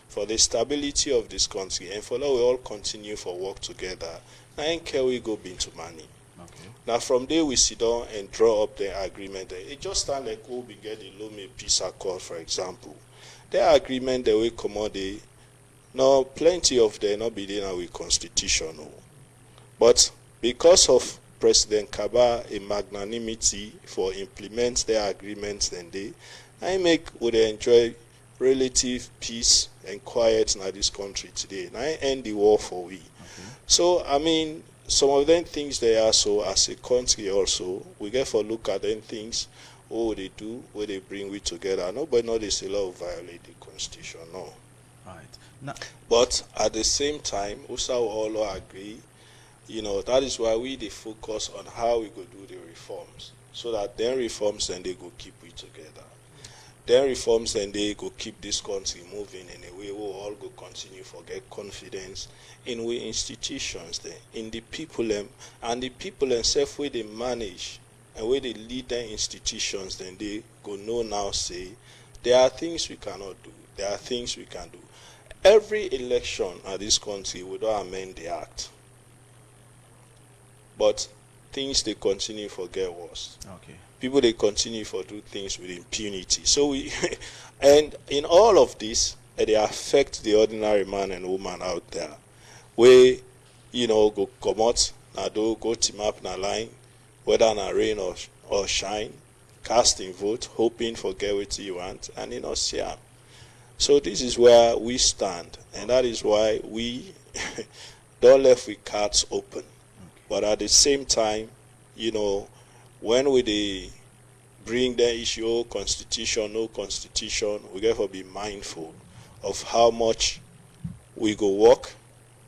for the stability of this country, and for that we all continue for work together, now ain't care we go into money. Okay. Now from there we sit down and draw up the agreement. It just stand like we get the Lome Peace Accord, for example. There are agreement that we commodity. Now, plenty of them not be there with constitution. But because of President Kaba a magnanimity for implement their agreements, then I would enjoy relative peace and quiet in this country today. And I end the war for we. So, I mean, some of them things they are so as a country also, we get for look at them things, what they do, what they bring we together. Nobody know this a lot violate the constitution, no. Right. Now, but at the same time, also we all agree, that is why we they focus on how we go do the reforms. So that then reforms then they go keep we together. Then reforms then they go keep this country moving in a way we all go continue to get confidence in we institutions then, in the people and the people themselves where they manage and where they lead their institutions, then they go know now say there are things we cannot do, there are things we can do. Every election at this country we don't amend the act. But things they continue to get worse. okay. People they continue to do things with impunity. So we and in all of this, they affect the ordinary man and woman out there. Where, go come out, go team up na line, whether na rain or shine, casting vote, hoping for get what you want, and see am. So this is where we stand, and that is why we don't left with cards open. But at the same time, when we bring the issue, constitution, no constitution, we have to be mindful of how much we go work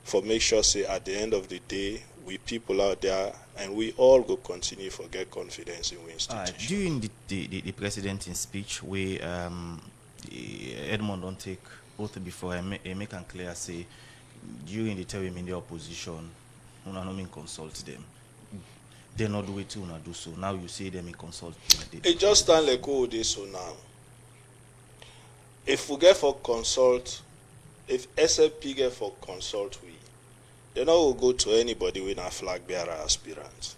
for make sure say at the end of the day, we people out there and we all go continue to get confidence in we institution. During the president's speech, we Edmond don't take oath before I make and clear say during the term in the opposition, una no mean consult them. They not do it to una do so. Now you see them in consult. It just stand like go this so now. If we get for consult, if SFP get for consult we, they not will go to anybody with a flag bearer aspirant.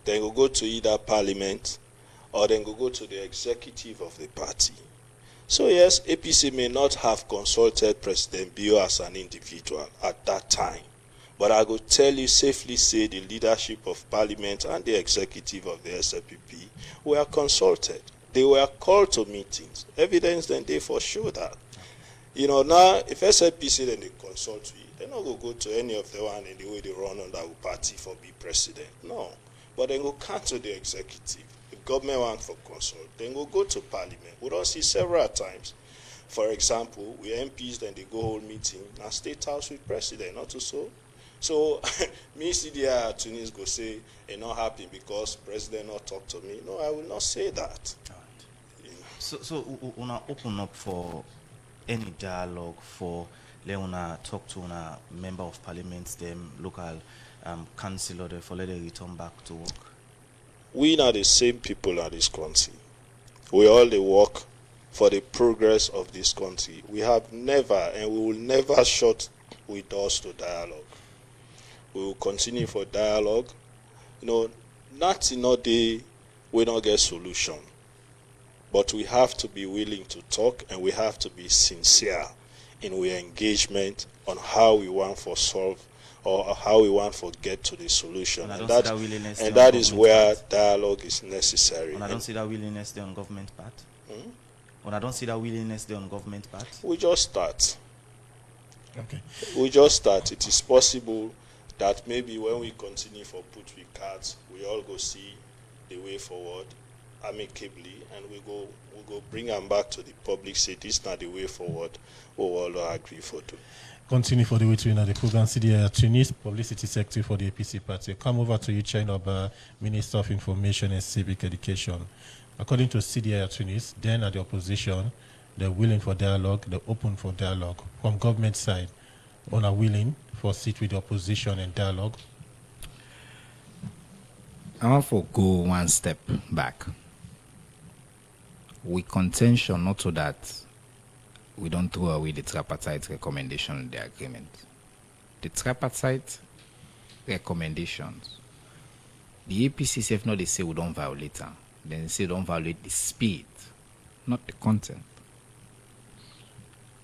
Then will go to either parliament or then go to the executive of the party. So yes, APC may not have consulted President Bio as an individual at that time. But I will tell you safely say the leadership of parliament and the executive of the SFPP were consulted. They were called to meetings. Evidence then they for sure that. Now if SFPC then they consult we, they're not going to go to any of the one in the way they run on that party for be president. No. But then go cancel the executive. If government want for consult, then go to parliament. We don't see several times. For example, we MPs then they go hold meeting at State House with president, not to so. So, me see the Tunis go say, I'm not happy because president not talk to me. No, I will not say that. Right. So una open up for any dialogue for una talk to una member of parliament, them local councillor, for let them return back to work. We are the same people in this country. We all they work for the progress of this country. We have never and we will never shut with doors to dialogue. We will continue for dialogue. Not in a day we don't get solution. But we have to be willing to talk and we have to be sincere in our engagement on how we want to solve or how we want to get to the solution. And that is where dialogue is necessary. And I don't see that willingness there on government part. When I don't see that willingness there on government part. We just start. Okay. We just start. It is possible that maybe when we continue for put with cards, we all go see the way forward amicably, and we go bring them back to the public. Say this is not the way forward. We all agree for to. Continue for the way to the program. Yayah Tunis, Publicity Secretary for the APC Party. Come over to you, Chernor, Minister of Information and Civic Education. According to Yayah Tunis, then at the opposition, they're willing for dialogue, they're open for dialogue. From government side, are willing for sit with the opposition and dialogue. I want to go one step back. We contention not so that we don't throw away the tripartite recommendation in the agreement. The tripartite recommendations, the APC self not they say we don't violate them. Then they say don't violate the spirit, not the content.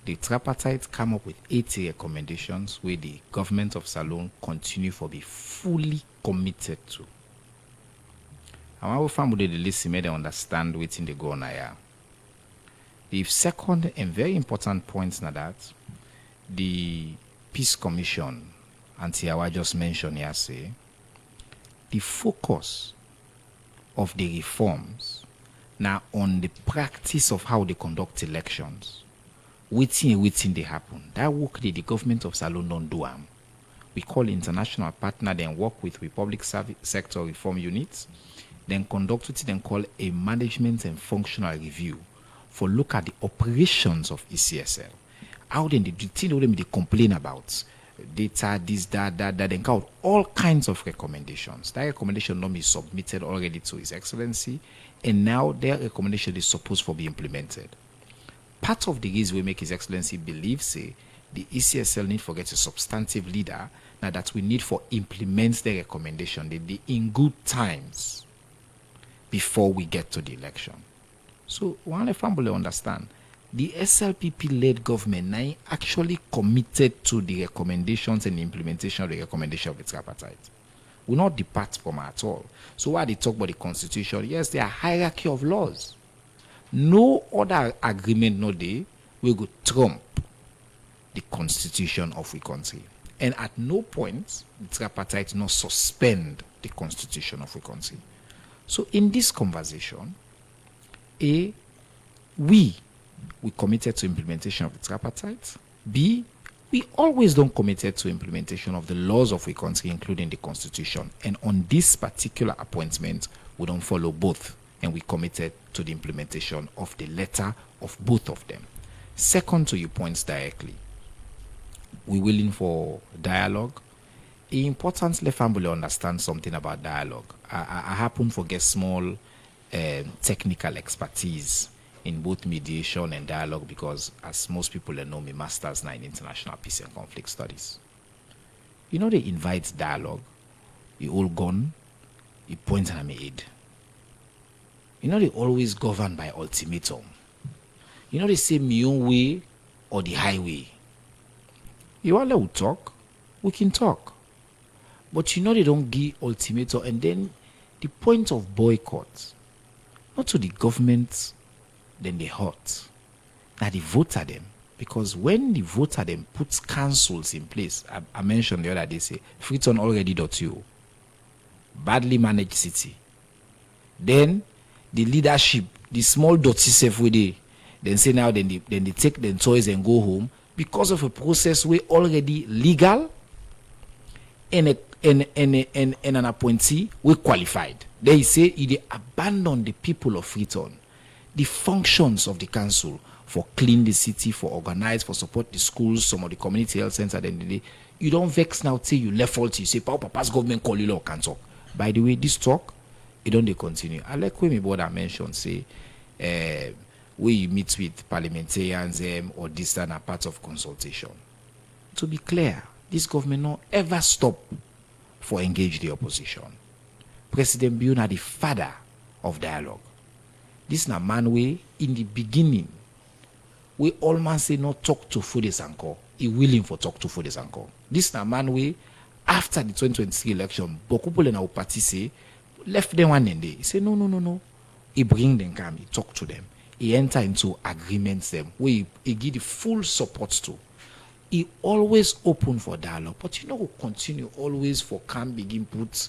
the tripartite come up with 80 recommendations where the government of Salone continue for be fully committed to. And our family the list made them understand waiting they go on here. The second and very important point now that the Peace Commission, Auntie Yayah just mentioned here, say the focus of the reforms now on the practice of how they conduct elections. Waiting they happen. That work the government of Salone don't do. We call international partner, then work with public service sector reform units, then conduct what then call a management and functional review for look at the operations of ECSL. How then they complain about data, this, that, then count all kinds of recommendations. That recommendation not be submitted already to His Excellency, and now their recommendation is supposed to be implemented. Part of the reason we make His Excellency believe, say, the ECSL need for get a substantive leader, now that we need for implement the recommendation they in good times before we get to the election. So, one family understand, the SLPP-led government now actually committed to the recommendations and the implementation of the recommendation of the tripartite. Will not depart from at all. So, while they talk about the Constitution, yes, there are hierarchy of laws. No other agreement no day will go trump the Constitution of the country. And at no point the tripartite no suspend the Constitution of the country. So in this conversation, A, we committed to implementation of the tripartite. B, we always don't committed to implementation of the laws of the country, including the Constitution. And on this particular appointment, we don't follow both. And we committed to the implementation of the letter of both of them. Second to your points directly, we're willing for dialogue. It's important let family understand something about dialogue. I happen to get small technical expertise in both mediation and dialogue because, as most people know, my master's now in international peace and conflict studies. You know, they invite dialogue. You all gone, you point at my head. You know, they always govern by ultimatum. You know, they say my own way or the highway. You want to talk, we can talk. But you know, they don't give ultimatum. And then the point of boycott, not to the government, then they hurt. Now the voter them. Because when the voter them puts councils in place, I mentioned the other day, say, Freetown already.you, badly managed city. Then the leadership, the small dirty self with it, then say now then they take their toys and go home because of a process we already legal and an appointee we qualified. They say they abandon the people of Freetown, the functions of the council for clean the city, for organize, for support the schools, some of the community health centers. Then you don't vex now till you left fault. You say, Papa's government call you can't talk. By the way, this talk, it don't they continue. I like when my brother mentioned, say, where you meet with parliamentarians or this and a part of consultation. To be clear, this government not ever stop for engage the opposition. President Biu na the father of dialogue. This na man way in the beginning, we almost say not talk to Fodes Anko. He willing for talk to Fodes Anko. This na man way after the 2023 election, Bokupo na party say left them one day. He say no. He bring them come, he talk to them. He enter into agreements them where he give the full support to. He always open for dialogue, but you know we continue always for can begin put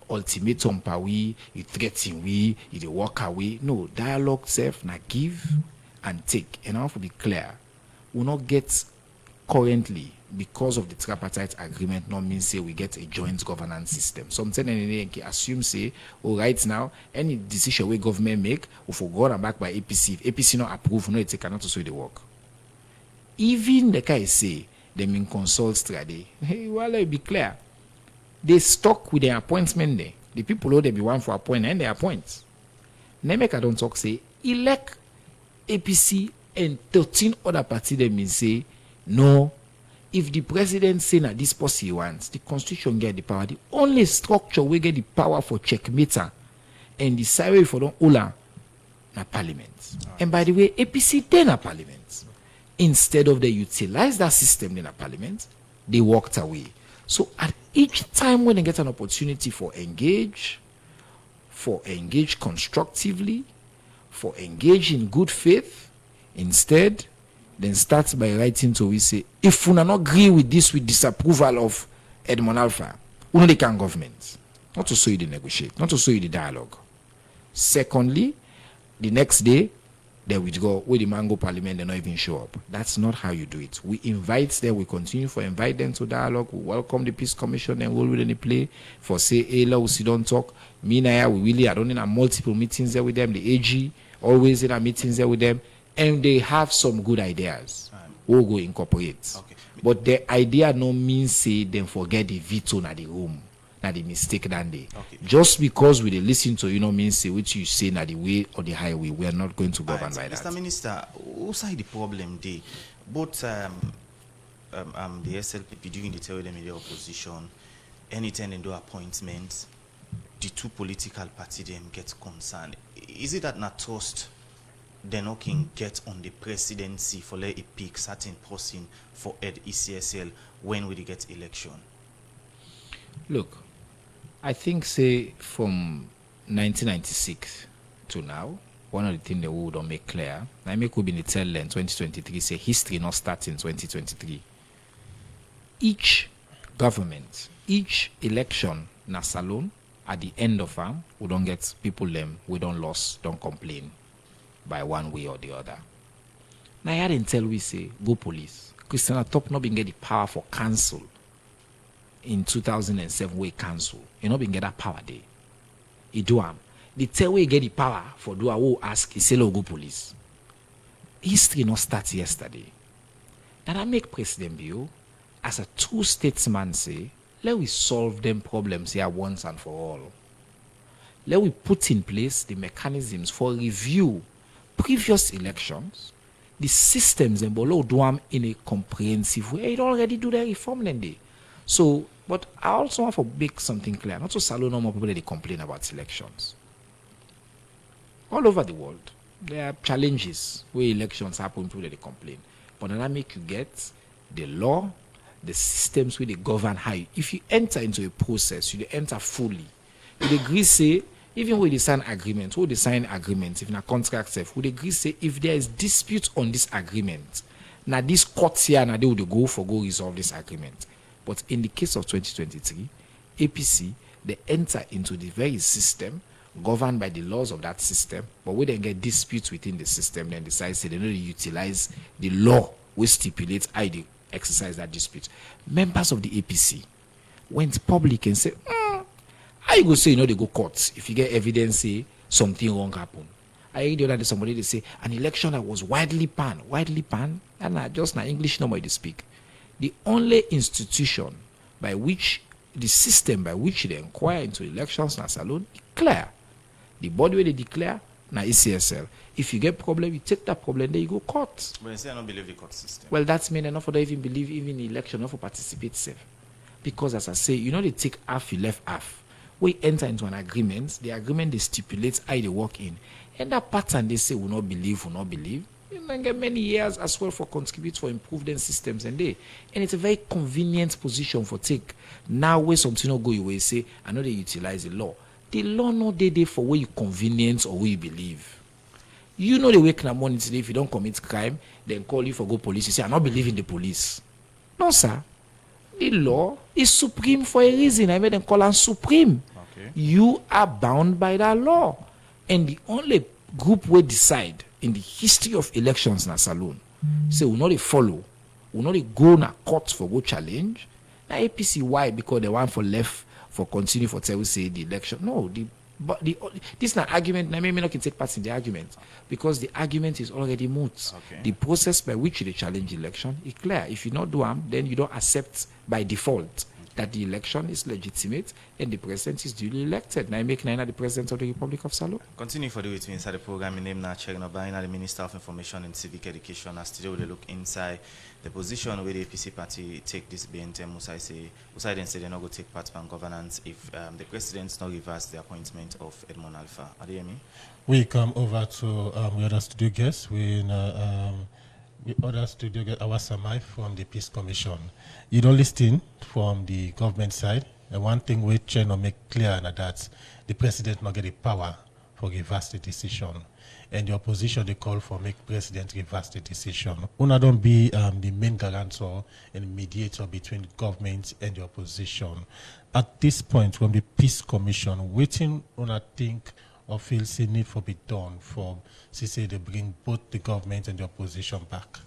ultimatum pa we, he threaten we, he walk away. No, dialogue self na give and take. And I want to be clear, we not get currently because of the tripartite agreement not mean say we get a joint governance system. Sometimes they assume say, oh, right now, any decision we government make, we forgot and back by APC. If APC not approve, no, it cannot also the work. Even the guy say, they mean consult strategy. Hey, well, let be clear. They stuck with their appointment there. The people who they be one for appointment and they appoint. Nemeka don't talk say, elect APC and 13 other parties they mean say, no, if the president say that this policy he wants, the constitution get the power. The only structure we get the power for checkmater and decide for don't hold na parliament. Right. And by the way, APC then a parliament. Instead of they utilize that system in a parliament, they walked away. So at each time when they get an opportunity for engage constructively, for engage in good faith, instead, then starts by writing to we say, if we not agree with this, with disapproval of Edmond Alpha, we know they can government. Not to show you the negotiate, not to show you the dialogue. Secondly, the next day, they withdraw. With the Mango Parliament, they not even show up. That's not how you do it. We invite them, we continue to invite them to dialogue. We welcome the Peace Commission and we'll really play for say, hey, we sit down talk. Me and Yayah, we really are running multiple meetings there with them. The AG, always in our meetings there with them. And they have some good ideas. We'll go incorporate. Okay. But the idea no means say them forget the veto na the room. Na the mistake that day. Okay. Just because we listen to means say which you say na the way or the highway, we are not going to govern by that. Mr. Minister, what's the problem there? Both the SLPP during the terror media opposition, anytime they do appointments, the two political parties them get concerned. Is it that not trust they not can get on the presidency for let it pick certain person for ECSL when we get election? Look, I think say from 1996 to now, one of the things that we don't make clear, I make we be in the tail end 2023 say history not start in 2023. Each government, each election na salon at the end of them, we don't get people them, we don't lose, don't complain by one way or the other. Now I didn't tell we say go police. Christiana Top not been get the power for cancel. In 2007, we cancel. You know, been get that power there. He do am. The tell we get the power for do who ask he say go police. History not start yesterday. And I make President Bio as a true statesman say, let we solve them problems here once and for all. Let we put in place the mechanisms for review previous elections, the systems and below do them in a comprehensive way. It already do the reform then day. So, but I also want to make something clear. Not to salon no more people that complain about elections. All over the world, there are challenges where elections happen, people that they complain. But then I make you get the law, the systems where they govern how. If you enter into a process, you enter fully. You agree say, even when they sign agreement, if in a contract self, would agree say if there is dispute on this agreement, now this court here, now they would go resolve this agreement. But in the case of 2023, APC, they enter into the very system governed by the laws of that system, but when they get disputes within the system, then decide say they need to utilize the law which stipulates how they exercise that dispute. Members of the APC went public and said, how you go say they go court if you get evidence say something wrong happened? I heard the other day somebody they say an election that was widely banned, and just na English number they speak. The only institution by which the system by which they inquire into elections na salon clear. The body where they declare na ECSL. If you get problem, you take that problem, then you go court. But they say I don't believe the court system. Well, that's mean enough for them even believe even in election, not for participate safe. Because as I say, they take half, you left half. We enter into an agreement, the agreement they stipulates how they work in. And that pattern they say will not believe. You can get many years as well for contribute for improving systems and it's a very convenient position for take. Now where something not go your way, say, I know they utilize the law. The law not there for where you convenience or where you believe. You know the wake in the morning today, if you don't commit crime, then call you for go police. You say, I not believe in the police. No, sir. The law is supreme for a reason. I made them call it supreme. Okay. You are bound by that law. And the only group will decide in the history of elections na salon. Say we not follow. We not go na court for go challenge. Na APC why? Because they want for left for continue for tell we say the election. No, this is an argument. I may not can take part in the argument because the argument is already moot. Okay. The process by which they challenge the election is clear. If you not do them, then you don't accept by default that the election is legitimate and the president is duly elected. Now I make Naina the president of the Republic of Salon. Continue for the way to inside the program. My name is Chernor, the Minister of Information and Civic Education. As today we look inside the position where the APC party take this BNT. Usai then say they're not going to take part in governance if the president not reverse the appointment of Edmond Alpha. Are you hear me? We come over to the other studio guests. We We order studio get our Samai from the Peace Commission. You don't listen from the government side. And one thing we Chernor make clear na that the president not get the power for reverse the decision. And the opposition they call for make president reverse the decision. Una don't be the main guarantor and mediator between government and the opposition. At this point, from the Peace Commission, waiting una think or feel the need for be done for say they bring both the government and the opposition back.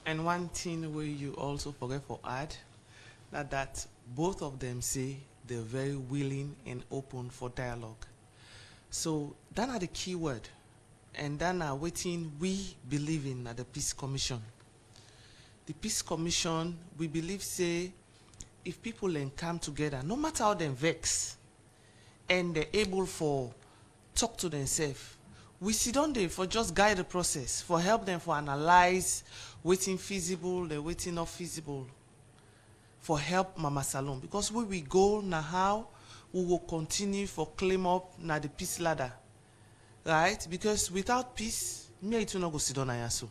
And one thing where you also forget for add that both of them say they're very willing and open for dialogue. So that are the key word. And then are waiting we believe in at the Peace Commission. The Peace Commission, we believe say if people then come together, no matter how they vex, and they're able for talk to themselves, we sit down there for just guide the process, for help them for analyze waiting feasible, the waiting not feasible, for help Mama Salon. Because where we go now, how we will continue for claim up na the peace ladder, right? Because without peace, me it will not go sit down here so.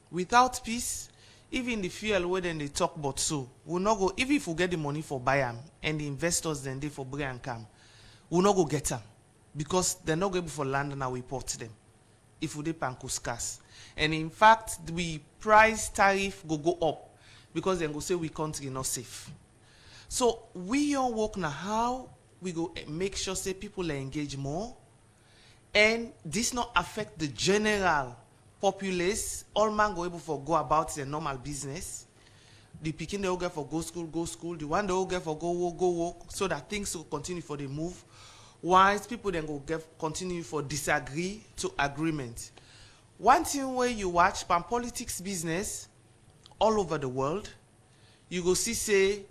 Without peace, even the fuel where then they talk about so, we'll not go, even if we get the money for buy them and the investors then they for bring and come, we'll not go get them because they're not going for land and we port them if we panko scarce. And in fact, the price tariff go up because then go say we country not safe. So we all work now how we go make sure say people are engaged more and this not affect the general populace. All man go able for go about their normal business. The picking they will get for go school. The one they will get for go work, so that things will continue for the move. Whilst people then go get continue for disagree to agreement. One thing where you watch pan politics business all over the world, you go see say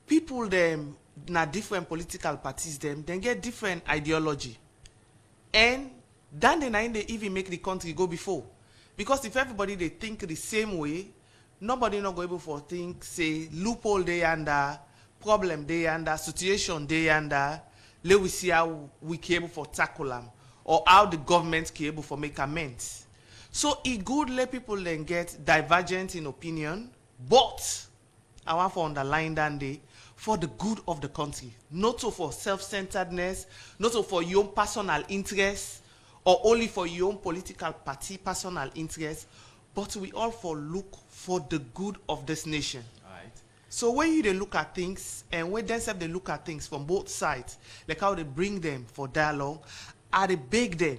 people them na different political parties them then get different ideology. And then they even make the country go before. Because if everybody they think the same way, nobody not go able for think, say, loophole they under, problem they under, situation they under, let we see how we can able for tackle them, or how the government can able for make amends. So it good let people then get divergent in opinion, but I want to underline that day, for the good of the country, not so for self-centeredness, not so for your own personal interests, or only for your own political party personal interest, but we all for look for the good of this nation. Right. So when you they look at things, and when themselves they look at things from both sides, like how they bring them for dialogue, how they beg them,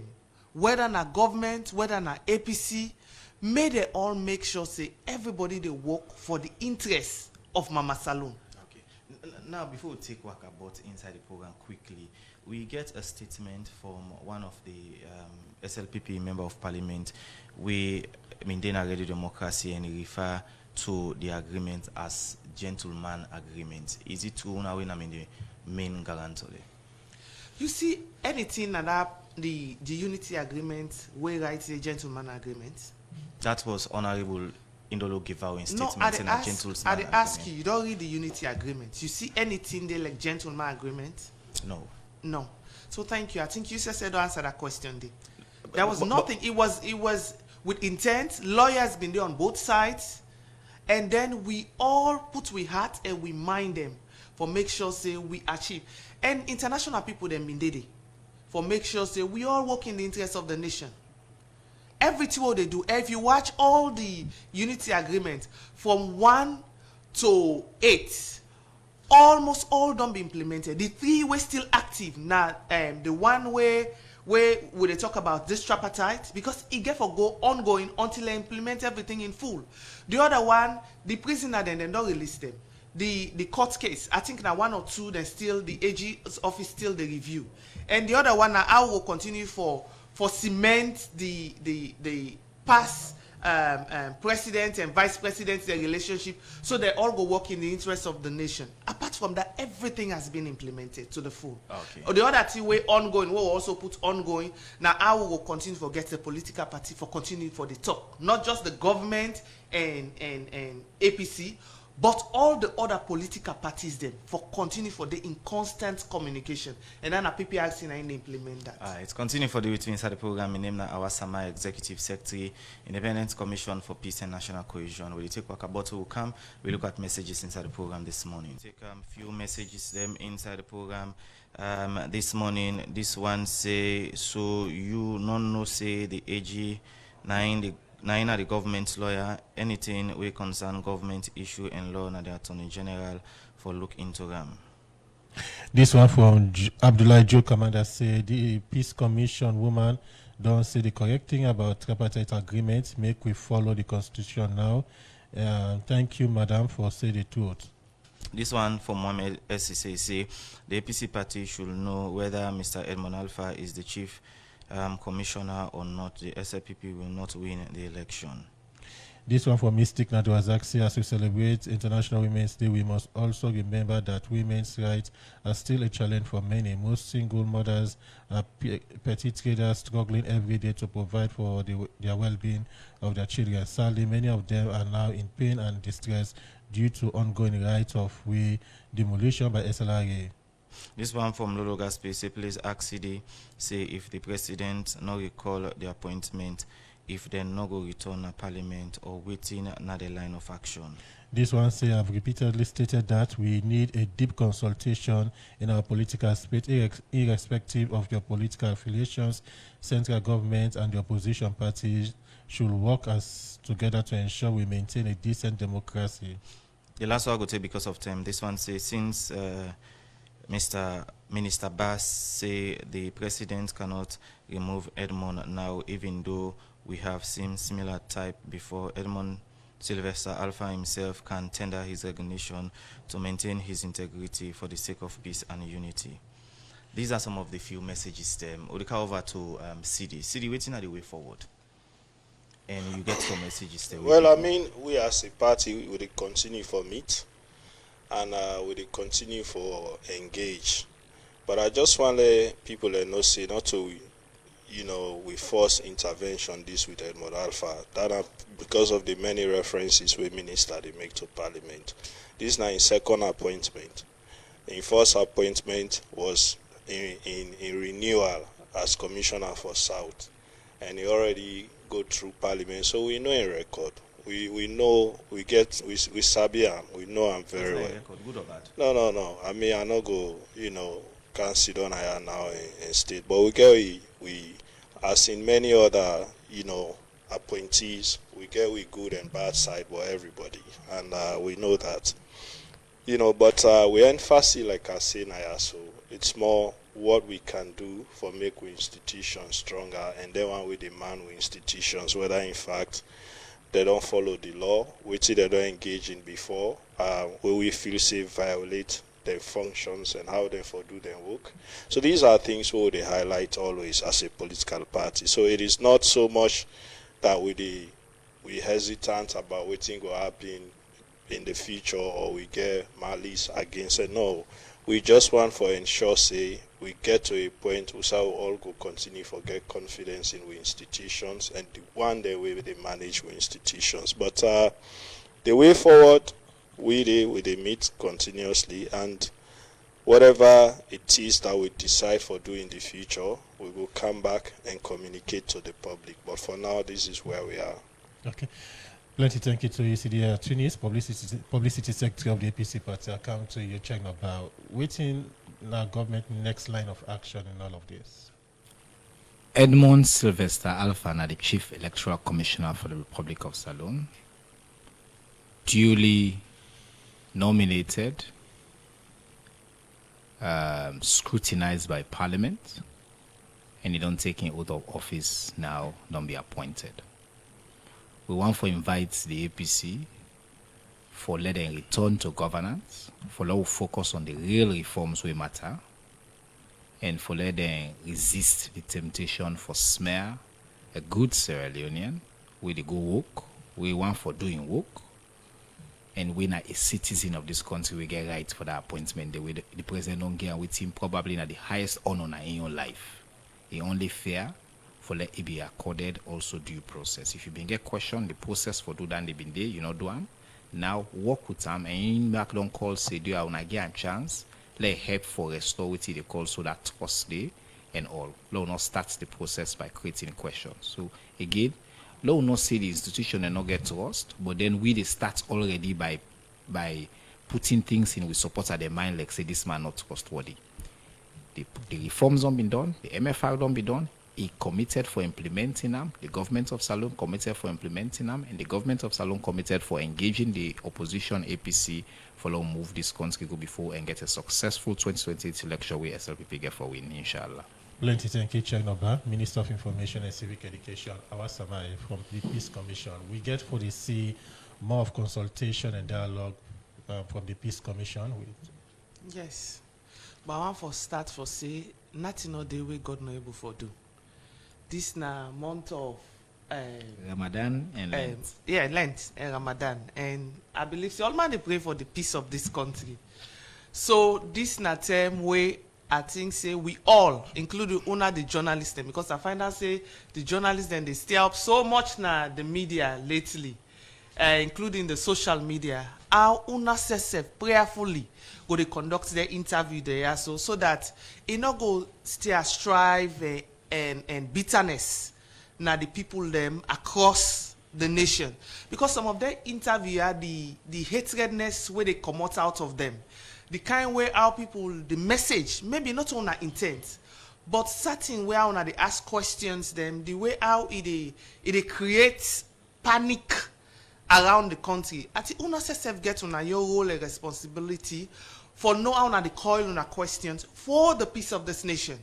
whether na government, whether na APC, may they all make sure say everybody they work for the interests of Mama Salon. Okay. Now, before we take work about inside the program quickly, we get a statement from one of the SLPP member of parliament. We maintain a radio democracy and refer to the agreement as gentleman agreement. Is it true now when I mean the main guarantor? You see, anything that the unity agreement, we write the gentleman agreement. That was Honorable Indolo Givao in No, statement in a gentleman agreement. I ask you don't read the unity agreement. You see anything there like gentleman agreement? No. No. So thank you. I think you said don't answer that question there. There was nothing. It was with intent. Lawyers been there on both sides. And then we all put we heart and we mind them for make sure say we achieve. And international people them been there for make sure say we all work in the interest of the nation. Everything what they do, if you watch all the unity agreements from 1 to 8, almost all don't be implemented. The 3 were still active. Now, the one where they talk about this tripartite, because it get for go ongoing until they implement everything in full. The other one, the prisoner then they don't release them. The court case, I think now 1 or 2, then still the AG's office still the review. And the other one now I will continue for cement the past president and vice president, their relationship, so they all go work in the interest of the nation. Apart from that, everything has been implemented to the full. Okay. Or the other thing way ongoing, we'll also put ongoing. Now I will continue for get the political party for continuing for the talk, not just the government and APC, But all the other political parties then for continue for the in constant communication. And then a PPRC and implement that. It's continue for the written inside the program. In name our Sama Executive Secretary, Independent Commission for Peace and National Cohesion. We take about will come. We look at messages inside the program this morning. Take few messages them inside the program. This morning, this one say, so you know say the AG 9 the government lawyer, anything we concern government issue and law and the Attorney General for look into them. This one from Abdullah Joe Commander say the Peace Commission woman don't say the correct thing about tripartite agreement. Make we follow the constitution now. Thank you, madam, for saying the truth. This one from Mohamed SCC say the APC party should know whether Mr. Edmond Alpha is the chief commissioner or not. The SLPP will not win the election. This one from Mystic Nadwazaksi. As we celebrate International Women's Day, we must also remember that women's rights are still a challenge for many. Most single mothers are petty traders struggling every day to provide for their well-being of their children. Sadly, many of them are now in pain and distress due to ongoing right-of-way demolition by SLRA. This one from Lolo Gaspe say, please ask CD, say if the president no recall the appointment, if they no go return to parliament or waiting another line of action. This one say, I've repeatedly stated that we need a deep consultation in our political space, irrespective of your political affiliations. Central government and the opposition parties should work as together to ensure we maintain a decent democracy. The last one I go take because of time. This one says, since Mr. Minister Bass say the president cannot remove Edmond now, even though we have seen similar type before. Edmond Sylvester Alpha himself can tender his resignation to maintain his integrity for the sake of peace and unity. These are some of the few messages. We'll come over to CD. CD, waiting at the way forward. And you get some messages there. Well, I mean, we as a party, we will continue for meet. And we will continue for engage. But I just want to let people know, say not to, we force intervention this with Edmond Alpha. That because of the many references we minister they make to Parliament. This is now his second appointment. The first appointment was in renewal as Commissioner for South. And he already go through Parliament, so we know a record. We know, we sabi him, we know him very well. Good or bad? No. I mean, I not go, can't sit down here now in state. But we get, as in many other, appointees, we get good and bad side for everybody. And we know that. But we emphasize, like I say, so it's more what we can do for make our institutions stronger, and then when we demand our institutions, whether in fact they don't follow the law, which they don't engage in before, where we feel safe violate their functions and how they for do their work. So these are things where they highlight always as a political party. So it is not so much that we hesitant about what thing will happen in the future or we get malice against it. No, we just want for ensure say we get to a point where we all go continue for get confidence in we institutions and the one day way they manage we institutions. But the way forward, we meet continuously, and whatever it is that we decide for doing in the future, we will come back and communicate to the public. But for now, this is where we are. Okay. Plenty thank you to UCD Tunis, Publicity Secretary of the APC Party. I come to you, Chernor, about waiting our government next line of action in all of this. Edmond Sylvester Alpha, the Chief Electoral Commissioner for the Republic of Salone, duly nominated, scrutinized by Parliament, and he don't take an oath of office now, don't be appointed. We want to invite the APC for let them return to governance, for let them focus on the real reforms we matter, and for let them resist the temptation for smear a good Sierra Leonean with the good work. We want for doing work, and when a citizen of this country we get right for that appointment, the president don't get with him probably at the highest honor in your life. It only fair for let it be accorded also due process. If you been get question, the process for do that they been there, do them. Now work with them and in back don't call say do I get a chance. Let help for restore what they call so that trust day and all. Let not start the process by creating questions. So again, let not say the institution and not get trust, but then we they start already by putting things in with support at their mind, like say this man not trustworthy. The reforms don't be done, the MFR don't be done. He committed for implementing them. The government of Salone committed for implementing them, and the government of Salone committed for engaging the opposition APC for long move this country go before and get a successful 2028 election where SLPP get for win, inshallah. Plenty thank you, Chernor, Minister of Information and Civic Education, our Samai from the Peace Commission. We get for the see more of consultation and dialogue from the Peace Commission. Yes, but I want for start for say nothing no day we God no able for do. This na month of Ramadan and Lent. Lent and Ramadan, and I believe so all man they pray for the peace of this country. So this na time where I think say we all, including una the journalists, them, because I find out say the journalists then they stay up so much na the media lately, including the social media. How una self prayerfully go they conduct their interview there so that it not go stay strive and bitterness now the people them across the nation, because some of their interview are the hatredness where they come out of them, the kind way how people the message maybe not on our intent, but certain way how they ask questions them, the way how it creates panic around the country. At the una self get on your role and responsibility for know how they call on questions for the peace of this nation.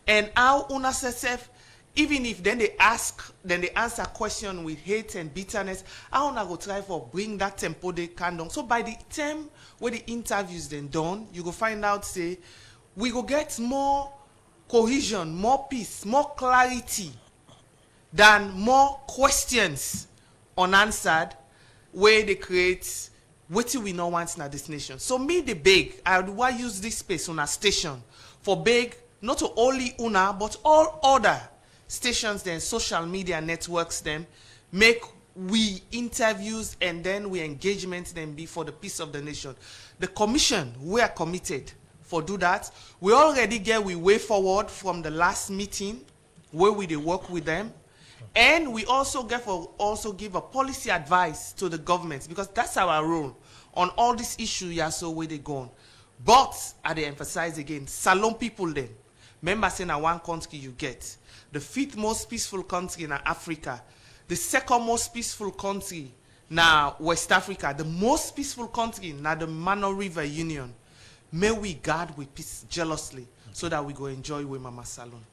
And how una self, even if then they answer question with hate and bitterness, how una go try for bring that tempo they can down. So by the time where the interviews then done, you go find out say we go get more cohesion, more peace, more clarity than more questions unanswered where they create what we no want in this nation. So me the beg, I would use this space on a station for beg not only una but all other stations then social media networks them make we interviews and then we engagement them be for the peace of the nation. The commission we are committed for do that. We already get we way forward from the last meeting where we they work with them. And we also give a policy advice to the government, because that's our role on all these issues. Yeah, so where they gone. But I they emphasize again, Salone people then. Remember saying na one country you get. The 5th most peaceful country in Africa. The 2nd most peaceful country na West Africa. The most peaceful country na the Mano River Union. May we guard with peace jealously so that we go enjoy with Mama Salone.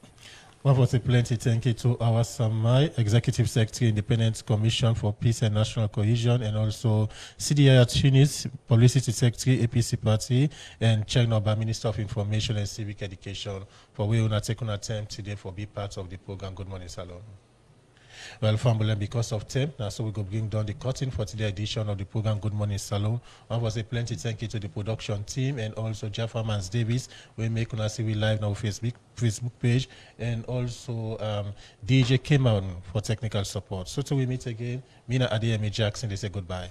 One was a plenty thank you to our Samai, Executive Secretary, Independent Commission for Peace and National Cohesion, and also Yayah Tunis, Publicity Secretary, APC Party, and Chernor, Minister of Information and Civic Education, for we will not take an attempt today for be part of the program. Good morning, Salone. Well, family, because of time, now so we go bring down the curtain for today's edition of the program. Good morning, Salone. One was a plenty thank you to the production team and also Jaffa Mans Davis. We make us see we live now Facebook page, and also DJ Keman for technical support. So till we meet again, Mina Adeyemi Jackson, they say goodbye.